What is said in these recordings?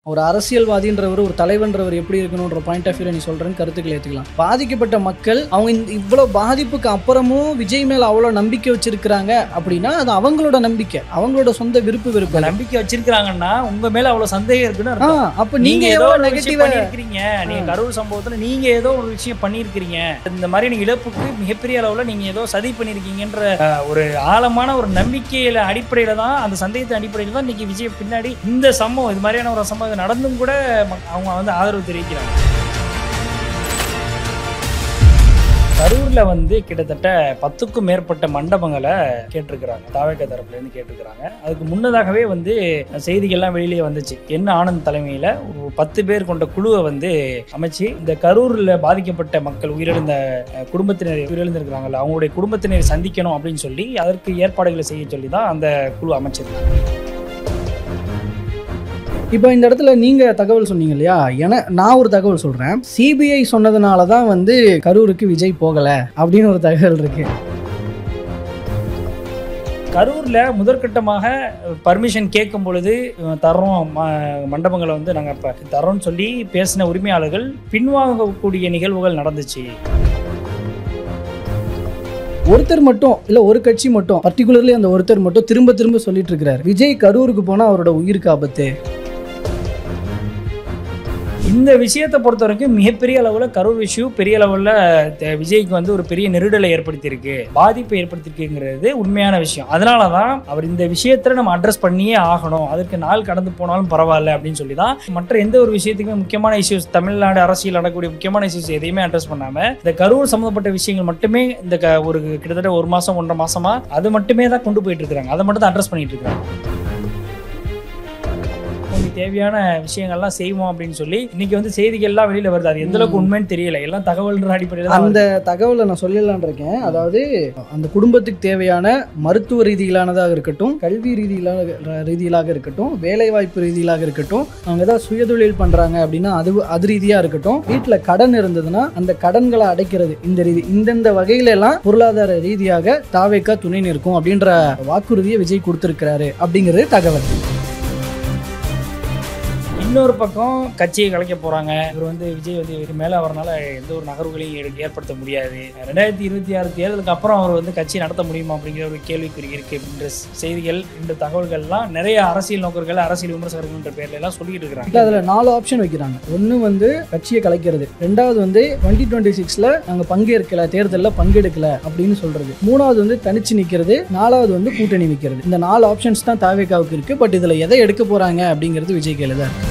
ஒரு அரசியல்வாதின்றவர் ஒரு தலைவன்றவர் எப்படி இருக்கணும்ன்ற பாயிண்ட் ஆஃப் வியூல நீ சொல்றேன்னு கருத்துக்களை ஏற்றுக்கலாம். பாதிக்கப்பட்ட மக்கள் அவங்க இவ்வளோ பாதிப்புக்கு அப்புறமும் விஜய் மேல அவ்வளோ நம்பிக்கை வச்சிருக்கிறாங்க அப்படின்னா அது அவங்களோட நம்பிக்கை, அவங்களோட சொந்த விருப்பம். நம்பிக்கை வச்சிருக்காங்கன்னா உங்க மேல அவ்வளவு சந்தேகம் இருக்குன்னு அப்ப நீங்க ஏதோ நெகட்டிவா பண்ணிருக்கீங்க. நீங்க கரூர் சம்பவத்துல நீங்க ஏதோ ஒரு விஷயம் பண்ணிருக்கீங்க, இந்த மாதிரி நீங்க இழப்புக்கு மிகப்பெரிய அளவுல நீங்க ஏதோ சதி பண்ணிருக்கீங்கன்ற ஒரு ஆழமான ஒரு நம்பிக்கையில அடிப்படையில தான், அந்த சந்தேகத்தின் அடிப்படையில தான் இன்னைக்கு விஜய் பின்னாடி இந்த சம்பவம் இது மாதிரியான ஒரு சம்பவம் நடந்தும் கூட அவங்க வந்து ஆதரவு தெரிவிக்கிறாங்க. கரூர்ல வந்து கிட்டத்தட்ட 10க்கும் மேற்பட்ட மண்டபங்களை கேட்டிருக்கிறாங்க, தாவேக தரப்புல இருந்து கேட்டிருக்கிறாங்க. அதுக்கு முன்னதாகவே வந்து செய்திகள்லாம் வெளியிலே வந்துச்சு. என்ன ஆனந்த் தலைமையில ஒரு 10 பேர் கொண்ட குழுவை வந்து அமைச்சு இந்த கரூர்ல பாதிக்கப்பட்ட மக்கள் உயிரிழந்த குடும்பத்தினர் உயிரிழந்திருக்கிறாங்கல்ல அவங்களுடைய குடும்பத்தினரை சந்திக்கணும் அப்படின்னு சொல்லி அதற்கு ஏற்பாடுகளை செய்ய சொல்லி தான் அந்த குழு அமைச்சிருக்காங்க. இப்போ இந்த இடத்துல நீங்க தகவல் சொன்னீங்க இல்லையா, நான் ஒரு தகவல் சொல்றேன். சிபிஐ சொன்னதுனால தான் வந்து கரூருக்கு விஜய் போகல அப்படின்னு ஒரு தகவல் இருக்கு. கரூர்ல முதற்கட்டமாக பர்மிஷன் கேட்கும் பொழுது தரோம், மண்டபங்களை வந்து நாங்கள் இப்போ தரோம்னு சொல்லி பேசின உரிமையாளர்கள் பின்வாங்கக்கூடிய நிகழ்வுகள் நடந்துச்சு. ஒருத்தர் மட்டும் இல்ல, ஒரு கட்சி மட்டும் பர்டிகுலர்லி அந்த ஒருத்தர் மட்டும் திரும்ப திரும்ப சொல்லிட்டு இருக்கிறாரு, விஜய் கரூருக்கு போனா அவரோட உயிருக்கு ஆபத்து. இந்த விஷயத்தை பொறுத்த வரைக்கும் மிகப்பெரிய அளவில் கரூர் இஷ்யூ பெரிய அளவில் விஜய்க்கு வந்து ஒரு பெரிய நெருடலை ஏற்படுத்தியிருக்கு, பாதிப்பை ஏற்படுத்தியிருக்குங்கிறது உண்மையான விஷயம். அதனால தான் அவர் இந்த விஷயத்தில் நம்ம அட்ரஸ் பண்ணியே ஆகணும், அதற்கு நாள் கடந்து போனாலும் பரவாயில்ல அப்படின்னு சொல்லி தான் மற்ற எந்த ஒரு விஷயத்துக்குமே முக்கியமான இஷ்யூஸ், தமிழ்நாடு அரசியல் நடக்கக்கூடிய முக்கியமான இஷ்யூஸ் எதையுமே அட்ரஸ் பண்ணாமல் இந்த கரூர் சம்மந்தப்பட்ட விஷயங்கள் மட்டுமே இந்த ஒரு கிட்டத்தட்ட 1 மாதம் 1.5 மாசமா அது மட்டுமே தான் கொண்டு போயிட்டு இருக்காங்க, அதை மட்டும் தான் அட்ரஸ் பண்ணிட்டு இருக்காங்க. தேவையான விஷயங்கள்லாம் செய்வோம் அப்படின்னு சொல்லி இன்னைக்கு வந்து செய்திகள் எல்லாம் வெளியில வருது. அது எந்த அளவுக்கு உண்மைன்னு தெரியல, எல்லாம் தகவல் அடிப்படையில் அந்த தகவலை நான் சொல்லலான் இருக்கேன். அதாவது அந்த குடும்பத்துக்கு தேவையான மருத்துவ ரீதியிலானதாக இருக்கட்டும், கல்வி ரீதியிலாக இருக்கட்டும், வேலைவாய்ப்பு ரீதியிலாக இருக்கட்டும், அவங்க ஏதாவது சுயதொழில் பண்றாங்க அப்படின்னா அது ரீதியா இருக்கட்டும், வீட்டுல கடன் இருந்ததுன்னா அந்த கடன்களை அடைக்கிறது, இந்தந்த வகையில எல்லாம் பொருளாதார ரீதியாக தாவேக்கா துணை நிற்கும் அப்படின்ற வாக்குறுதியை விஜய் கொடுத்திருக்கிறாரு அப்படிங்கிறது தகவல். இன்னொரு பக்கம் கட்சியை கலைக்க போறாங்க, இவர் வந்து விஜய் வந்து இவர் மேல அவரால் எந்த ஒரு நகர்வுகளையும் ஏற்படுத்த முடியாது, 2026 தேர்தலுக்கு அப்புறம் அவர் வந்து கட்சி நடத்த முடியுமா அப்படிங்கிற ஒரு கேள்விக்குறி இருக்கு அப்படின்ற செய்திகள், இந்த தகவல்கள்லாம் நிறைய அரசியல் நோக்கர்கள் அரசியல் விமர்சகர்கள் பேர்ல எல்லாம் சொல்லிட்டு இருக்காங்க. அதுல 4 ஆப்ஷன் வைக்கிறாங்க. ஒன்னு வந்து கட்சியை கலைக்கிறது, 2வது வந்து 2026ல நாங்க பங்கேற்கல, தேர்தலில் பங்கெடுக்கல அப்படின்னு சொல்றது, 3வது வந்து தனிச்சு நிக்கிறது, 4வது வந்து கூட்டணி நிக்கிறது. இந்த 4 ஆப்ஷன்ஸ் தான் தாவேக்காவுக்கு இருக்கு. பட் இதுல எதை எடுக்க போறாங்க அப்படிங்கிறது விஜய் கையில தான் இருக்கு.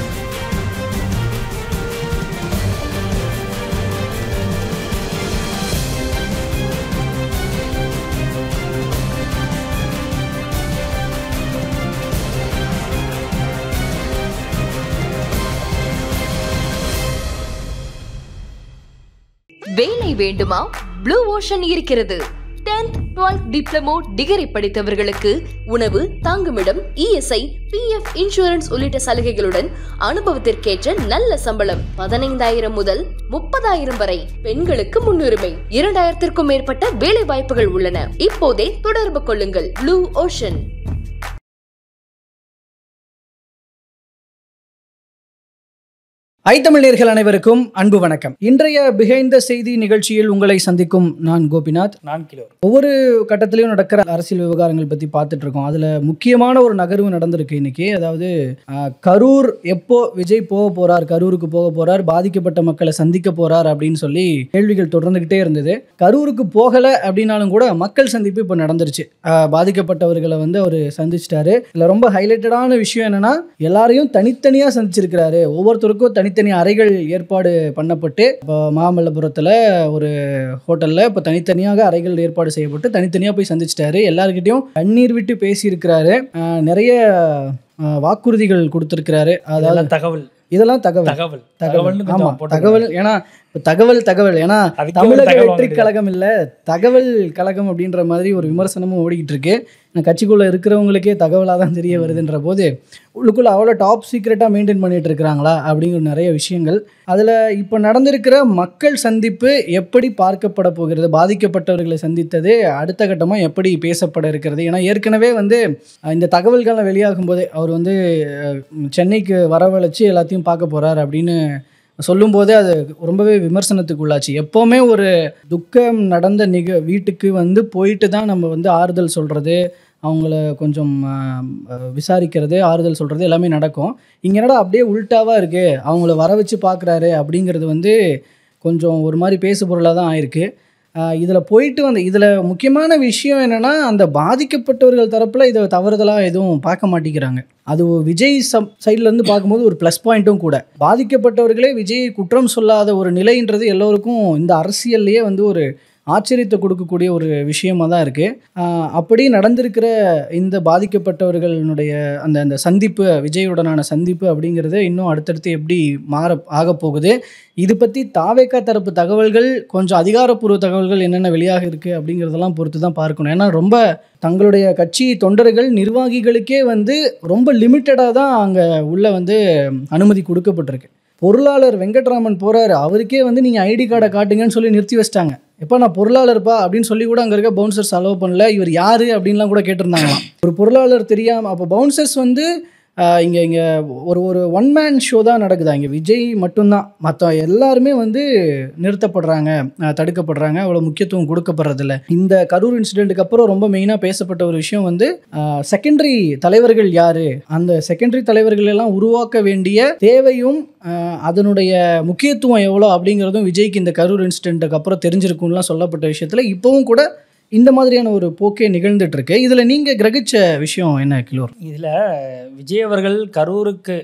வேலை வேண்டுமா? ப்ளூ ஓஷன் இருக்கிறது. 10th 12th டிப்ளமோ டிகிரி படித்தவர்களுக்கு உணவு, தங்குமிடம், இஎஸ்ஐ, பிஎஃப், இன்சூரன்ஸ் உள்ளிட்ட சலுகைகளுடன் அனுபவத்திற்கேற்ற நல்ல சம்பளம் 15,000 முதல் 30,000 வரை. பெண்களுக்கு முன்னுரிமை. 2,000க்கும் மேற்பட்ட வேலை வாய்ப்புகள் உள்ளன. இப்போதே தொடர்பு கொள்ளுங்கள். Blue ocean. தமிழ் நேயர்கள் அனைவருக்கும் அன்பு வணக்கம். இன்றைய பிஹைண்ட் த செய்தி நிகழ்ச்சியில் உங்களை சந்திக்கும் நான் கோபிநாத், நான் கிலோர். ஒவ்வொரு கட்டத்திலையும் நடக்கிற அரசியல் விவகாரங்கள் பற்றி பார்த்துட்டு இருக்கோம். அதில் முக்கியமான ஒரு நகர்வு நடந்திருக்கு இன்னைக்கு. அதாவது கரூர் எப்போ விஜய் போக போறார், கரூருக்கு போக போறார், பாதிக்கப்பட்ட மக்களை சந்திக்க போறார் அப்படின்னு சொல்லி கேள்விகள் தொடர்ந்துகிட்டே இருந்தது. கரூருக்கு போகலை அப்படின்னாலும் கூட மக்கள் சந்திப்பு இப்போ நடந்துருச்சு. பாதிக்கப்பட்டவர்களை வந்து அவர் சந்திச்சிட்டாரு. இதில் ரொம்ப ஹைலைட்டடான விஷயம் என்னன்னா, எல்லாரையும் தனித்தனியாக சந்திச்சிருக்கிறாரு. ஒவ்வொருத்தருக்கும் தனித்தனி அறைகள் ஏற்பாடு பண்ணப்பட்டு, இப்போ மாமல்லபுரத்தில் ஒரு ஹோட்டலில் இப்போ தனித்தனியாக அறைகள் ஏற்பாடு செய்யப்பட்டு தனித்தனியாக போய் சந்திச்சிட்டாரு. எல்லாருக்கிட்டையும் கண்ணீர் விட்டு பேசியிருக்கிறாரு. நிறைய வாக்குறுதிகள் கொடுத்திருக்கிறாரு. அதாவது இதெல்லாம் தகவல். ஆமா, தகவல். ஏன்னா இப்போ தகவல் ஏன்னா அதுக்கே ஒரு தமிழக தகவல் வெற்றி வந்துடுது. கழகம் இல்லை தகவல் கழகம் அப்படின்ற மாதிரி ஒரு விமர்சனமும் ஓடிக்கிட்டு இருக்கு. கட்சிக்குள்ளே இருக்கிறவங்களுக்கே தகவலாக தான் தெரிய வருதுன்ற போது உள்ளுக்குள்ளே அவ்வளோ டாப் சீக்ரெட்டாக மெயின்டைன் பண்ணிட்டு இருக்கிறாங்களா அப்படிங்கிற நிறைய விஷயங்கள். அதில் இப்போ நடந்திருக்கிற மக்கள் சந்திப்பு எப்படி பார்க்கப்பட போகிறது, பாதிக்கப்பட்டவர்களை சந்தித்தது அடுத்த கட்டமாக எப்படி பேசப்பட இருக்கிறது. ஏன்னா ஏற்கனவே வந்து இந்த தகவல்கள்லாம் வெளியாகும் போதே அவர் வந்து சென்னைக்கு வரவழைச்சு எல்லாத்தையும் பார்க்க போகிறார் அப்படின்னு சொல்லும்போதே அது ரொம்பவே விமர்சனத்துக்கு உள்ளாச்சு. எப்போவுமே ஒரு துக்கம் நடந்த வீட்டுக்கு வந்து போயிட்டு தான் நம்ம வந்து ஆறுதல் சொல்கிறது, அவங்கள கொஞ்சம் விசாரிக்கிறது, ஆறுதல் சொல்கிறது எல்லாமே நடக்கும். இங்கே என்னடா அப்படியே உல்ட்டாவாக இருக்குது, அவங்கள வர வச்சு பார்க்குறாரு அப்படிங்கிறது வந்து கொஞ்சம் ஒரு மாதிரி பேசு பொருளாக தான் ஆயிருக்கு. இதில் போயிட்டு வந்து இதில் முக்கியமான விஷயம் என்னென்னா, அந்த பாதிக்கப்பட்டவர்கள் தரப்பில் இதை தவறுதலாக எதுவும் பார்க்க மாட்டேங்கிறாங்க. அது விஜய் சைட்லேருந்து பார்க்கும்போது ஒரு ப்ளஸ் பாயிண்ட்டும் கூட. பாதிக்கப்பட்டவர்களே விஜயை குற்றம் சொல்லாத ஒரு நிலைன்றது எல்லோருக்கும் இந்த அரசியல்லையே வந்து ஒரு ஆச்சரியத்தை கொடுக்கக்கூடிய ஒரு விஷயமாக தான் இருக்குது. அப்படி நடந்திருக்கிற இந்த பாதிக்கப்பட்டவர்களுடைய அந்த சந்திப்பு, விஜயுடனான சந்திப்பு அப்படிங்கிறது இன்னும் அடுத்தடுத்து எப்படி ஆகப்போகுது, இது பற்றி தாவேகா தரப்பு தகவல்கள், கொஞ்சம் அதிகாரப்பூர்வ தகவல்கள் என்னென்ன வெளியாக இருக்குது அப்படிங்கிறதெல்லாம் பொறுத்து தான் பார்க்கணும். ஏன்னா ரொம்ப தங்களுடைய கட்சி தொண்டர்கள், நிர்வாகிகளுக்கே வந்து ரொம்ப லிமிட்டடாக தான் அங்கே உள்ள வந்து அனுமதி கொடுக்கப்பட்டிருக்கு. பொருளாளர் வெங்கட்ராமன் போகிறாரு, அவருக்கே வந்து நீங்கள் ஐடி கார்டை காட்டுங்கன்னு சொல்லி நிறுத்தி வச்சிட்டாங்க. எப்போ நான் பொருளாளர்ப்பா அப்படின்னு சொல்லி கூட அங்கே இருக்க பவுன்சர்ஸ் அலோவ் பண்ணல. இவர் யார் அப்படின்லாம் கூட கேட்டிருந்தாங்களாம். ஒரு பொருளாளர் தெரியாமல். அப்போ பவுன்சர்ஸ் வந்து இங்கே ஒரு ஒன் மேன் ஷோ தான் நடக்குதா, இங்கே விஜய் மட்டும்தான், மற்ற எல்லாருமே வந்து நிறுத்தப்படுறாங்க, தடுக்கப்படுறாங்க, அவ்வளோ முக்கியத்துவம் கொடுக்கப்படுறதில்ல. இந்த கரூர் இன்சிடென்ட்டுக்கு அப்புறம் ரொம்ப மெயினாக பேசப்பட்ட ஒரு விஷயம் வந்து செகண்டரி தலைவர்கள் யார், அந்த செகண்டரி தலைவர்கள் எல்லாம் உருவாக்க வேண்டிய தேவையும் அதனுடைய முக்கியத்துவம் எவ்வளோ அப்படிங்கிறதும் விஜய்க்கு இந்த கரூர் இன்சிடென்ட்டுக்கு அப்புறம் தெரிஞ்சிருக்கும்லாம் சொல்லப்பட்ட விஷயத்தில் இப்போவும் கூட இந்த மாதிரியான ஒரு போக்கே நிகழ்ந்துட்டு இருக்கு. இதில் நீங்கள் கிரகிச்ச விஷயம் என்ன கிலோர்? இதில் விஜய் அவர்கள் கரூருக்கு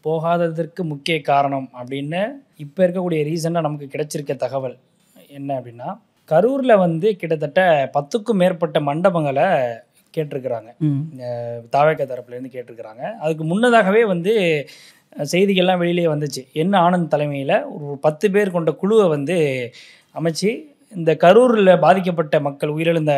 போகாததற்கு முக்கிய காரணம் அப்படின்னு இப்போ இருக்கக்கூடிய ரீசனாக நமக்கு கிடைச்சிருக்க தகவல் என்ன அப்படின்னா, கரூரில் வந்து கிட்டத்தட்ட 10க்கும் மேற்பட்ட மண்டபங்களை கேட்டிருக்கிறாங்க, தாவேகா தரப்புலேருந்து கேட்டிருக்கிறாங்க. அதுக்கு முன்னதாகவே வந்து செய்திகள்லாம் வெளியிலே வந்துச்சு. என்ன ஆனந்த் தலைமையில் ஒரு 10 பேர் கொண்ட குழுவை வந்து அமைச்சு இந்த கரூரில் பாதிக்கப்பட்ட மக்கள், உயிரிழந்த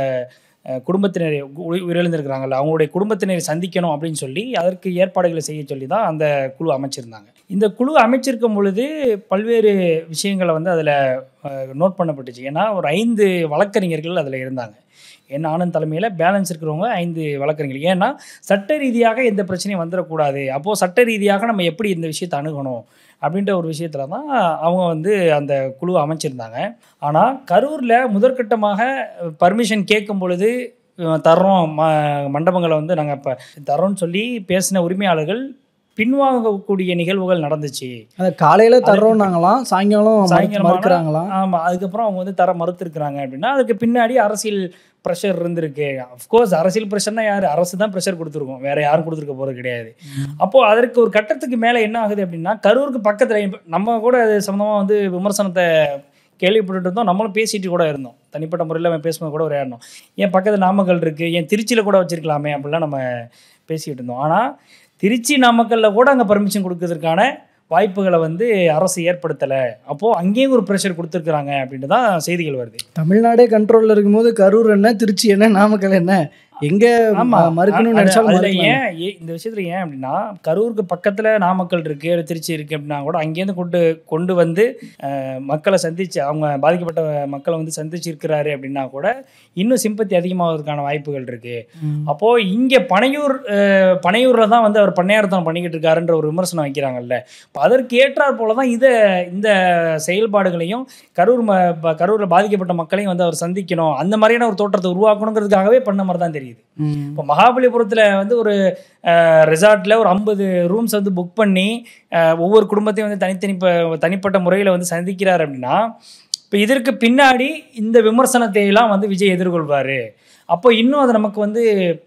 குடும்பத்தினரை உயிரிழந்திருக்கிறாங்கல்ல, அவங்களுடைய குடும்பத்தினரை சந்திக்கணும் அப்படின்னு சொல்லி அதற்கு ஏற்பாடுகளை செய்ய சொல்லி தான் அந்த குழு அமைச்சிருந்தாங்க. இந்த குழு அமைச்சிருக்கும் பொழுது பல்வேறு விஷயங்களை வந்து அதில் நோட் பண்ணப்பட்டுச்சு. ஏன்னா ஒரு 5 வழக்கறிஞர்கள் அதில் இருந்தாங்க. என்ன ஆனந்த் தலைமையில் பேலன்ஸ் இருக்கிறவங்க 5 வழக்கறிஞர்கள். ஏன்னா சட்ட ரீதியாக எந்த பிரச்சனையும் வந்துடக்கூடாது, அப்போது சட்ட ரீதியாக நம்ம எப்படி இந்த விஷயத்தை அணுகணும் அப்படின்ற ஒரு விஷயத்தில் தான் அவங்க வந்து அந்த குழுவை அமைச்சிருந்தாங்க. ஆனால் கரூரில் முதற்கட்டமாக பர்மிஷன் கேட்கும் பொழுது தர்றோம், மண்டபங்களை வந்து நாங்கள் இப்போ தர்றோம்னு சொல்லி பேசின உரிமையாளர்கள் பின்வாங்கக்கூடிய நிகழ்வுகள் நடந்துச்சு. அது காலையில் தர்றோம்னாங்களாம், சாயங்காலம் மறுக்கிறாங்களாம். ஆமாம், அதுக்கப்புறம் அவங்க வந்து தர மறுத்துருக்குறாங்க. அப்படின்னா அதுக்கு பின்னாடி அரசியல் ப்ரெஷர் இருந்திருக்கு. அஃப்கோர்ஸ் அரசியல் ப்ரெஷர்னா யார், அரசு தான் ப்ரெஷர் கொடுத்துருக்கோம், வேற யாரும் கொடுத்துருக்க போகிறது கிடையாது. அப்போது அதற்கு ஒரு கட்டத்துக்கு மேலே என்ன ஆகுது அப்படின்னா, கரூருக்கு பக்கத்தில் நம்ம கூட அது சம்மந்தமாக வந்து விமர்சனத்தை கேள்விப்பட்டு இருந்தோம், நம்மளும் பேசிட்டு கூட இருந்தோம், தனிப்பட்ட முறையில் நம்ம பேசும்போது கூட விளையாடணும். ஏன் பக்கத்தில் நாமக்கல் இருக்குது, ஏன் திருச்சியில் கூட வச்சுருக்கலாமே அப்படிலாம் நம்ம பேசிக்கிட்டு இருந்தோம். ஆனால் திருச்சி நாமக்கல்லில் கூட அங்கே பர்மிஷன் கொடுக்கறதுக்கான வாய்ப்புகளை வந்து அரசு ஏற்படுத்தலை. அப்போது அங்கேயும் ஒரு ப்ரெஷர் கொடுத்துருக்குறாங்க அப்படின்ட்டு தான் செய்திகள் வருது. தமிழ்நாடே கண்ட்ரோலில் இருக்கும்போது கரூர் என்ன, திருச்சி என்ன, நாமக்கல் என்ன, எங்கே மறுக்கணும்னு நினச்சாலும் ஏன் இந்த விஷயத்தில் ஏன் அப்படின்னா, கரூருக்கு பக்கத்தில் நாமக்கல் இருக்குது, திருச்சி இருக்குது அப்படின்னா கூட அங்கேருந்து கொண்டு வந்து மக்களை சந்தித்து, அவங்க பாதிக்கப்பட்ட மக்களை வந்து சந்திச்சிருக்கிறாரு அப்படின்னா கூட இன்னும் சிம்பத்தி அதிகமாகிறதுக்கான வாய்ப்புகள் இருக்குது. அப்போது இங்கே பனையூரில் தான் வந்து அவர் பண்ணையார்த்தனம் பண்ணிக்கிட்டு இருக்காருன்ற ஒரு விமர்சனம் வைக்கிறாங்கல்ல. இப்போ அதற்கு ஏற்றாற் போல தான் இந்த செயல்பாடுகளையும் கரூரில் பாதிக்கப்பட்ட மக்களையும் வந்து அவர் சந்திக்கணும், அந்த மாதிரியான ஒரு தோற்றத்தை உருவாக்கணுங்கிறதுக்காகவே பண்ண மாதிரி தான் தெரியுது. இப்போ மகாபலிபுரத்தில் வந்து ஒரு ரெசார்ட்டில் ஒரு 50 ரூம்ஸ் வந்து புக் பண்ணி ஒவ்வொரு குடும்பத்தையும் வந்து தனிப்பட்ட முறையில் வந்து சந்திக்கிறார் அப்படின்னா, இப்போ இதற்கு பின்னாடி இந்த விமர்சனத்தை எல்லாம் வந்து விஜய் எதிர்கொள்வார். அப்போ இன்னும் அது நமக்கு வந்து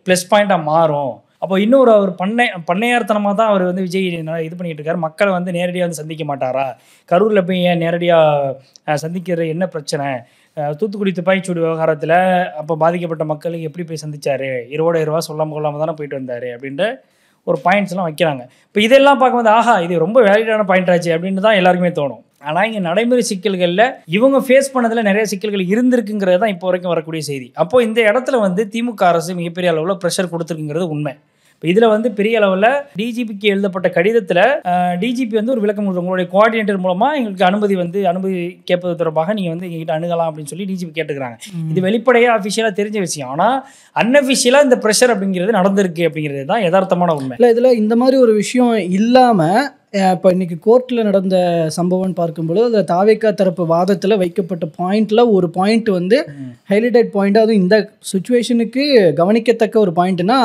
ப்ளஸ் பாயிண்டாக மாறும். அப்போ இன்னும் ஒரு பண்ணையார்த்தனமாக தான் அவர் வந்து விஜய் இது பண்ணிகிட்டு இருக்காரு. மக்களை வந்து நேரடியாக வந்து சந்திக்க மாட்டாரா, கரூரில் போய் ஏன் நேரடியாக சந்திக்கிற என்ன பிரச்சனை, தூத்துக்குடி துப்பாக்கிச்சூடு விவகாரத்தில் அப்போ பாதிக்கப்பட்ட மக்களுக்கு எப்படி போய் சந்திச்சார், இரவோட சொல்லாமல் கொள்ளாமல் தானே போயிட்டு வந்தார் அப்படின்ற ஒரு பாயிண்ட்ஸ்லாம் வைக்கிறாங்க. இப்போ இதெல்லாம் பார்க்கும்போது ஆஹா இது ரொம்ப வேலிடான பாயிண்ட் ஆச்சு அப்படின்னு தான் எல்லாருக்குமே தோணும். ஆனால் இங்கே நடைமுறை சிக்கல்களில் இவங்க ஃபேஸ் பண்ணதில் நிறைய சிக்கல்கள் இருந்திருக்குங்கிறது தான் இப்போ வரைக்கும் வரக்கூடிய செய்தி. அப்போது இந்த இடத்துல வந்து திமுக அரசு மிகப்பெரிய அளவில் ப்ரெஷர் கொடுத்துருக்குங்கிறது உண்மை. இப்போ இதில் வந்து பெரிய அளவில் டிஜிபிக்கு எழுதப்பட்ட கடிதத்தில் டிஜிபி வந்து ஒரு விளக்கம் கொடுத்து உங்களுடைய கோஆர்டினேட்டர் மூலமாக எங்களுக்கு அனுமதி கேட்பது தொடர்பாக நீங்கள் வந்து எங்ககிட்ட அணுகலாம் அப்படின்னு சொல்லி டிஜிபி கேட்டுக்கிறாங்க. இது வெளிப்படையாக அஃபிஷியலாக தெரிஞ்ச விஷயம். ஆனால் அன்அஃபிஷியலாக இந்த ப்ரெஷர் அப்படிங்கிறது நடந்திருக்கு அப்படிங்கிறது தான் யதார்த்தமான உண்மை. இல்லை, இதில் இந்த மாதிரி ஒரு விஷயம் இல்லாமல் இப்போ இன்றைக்கி கோர்ட்டில் நடந்த சம்பவம்னு பார்க்கும்போது அந்த தாவேக்கா தரப்பு வாதத்தில் வைக்கப்பட்ட பாயிண்டில் ஒரு பாயிண்ட் வந்து ஹைலைட்டட் பாயிண்ட், அதுவும் இந்த சுச்சுவேஷனுக்கு கவனிக்கத்தக்க ஒரு பாயிண்ட்னா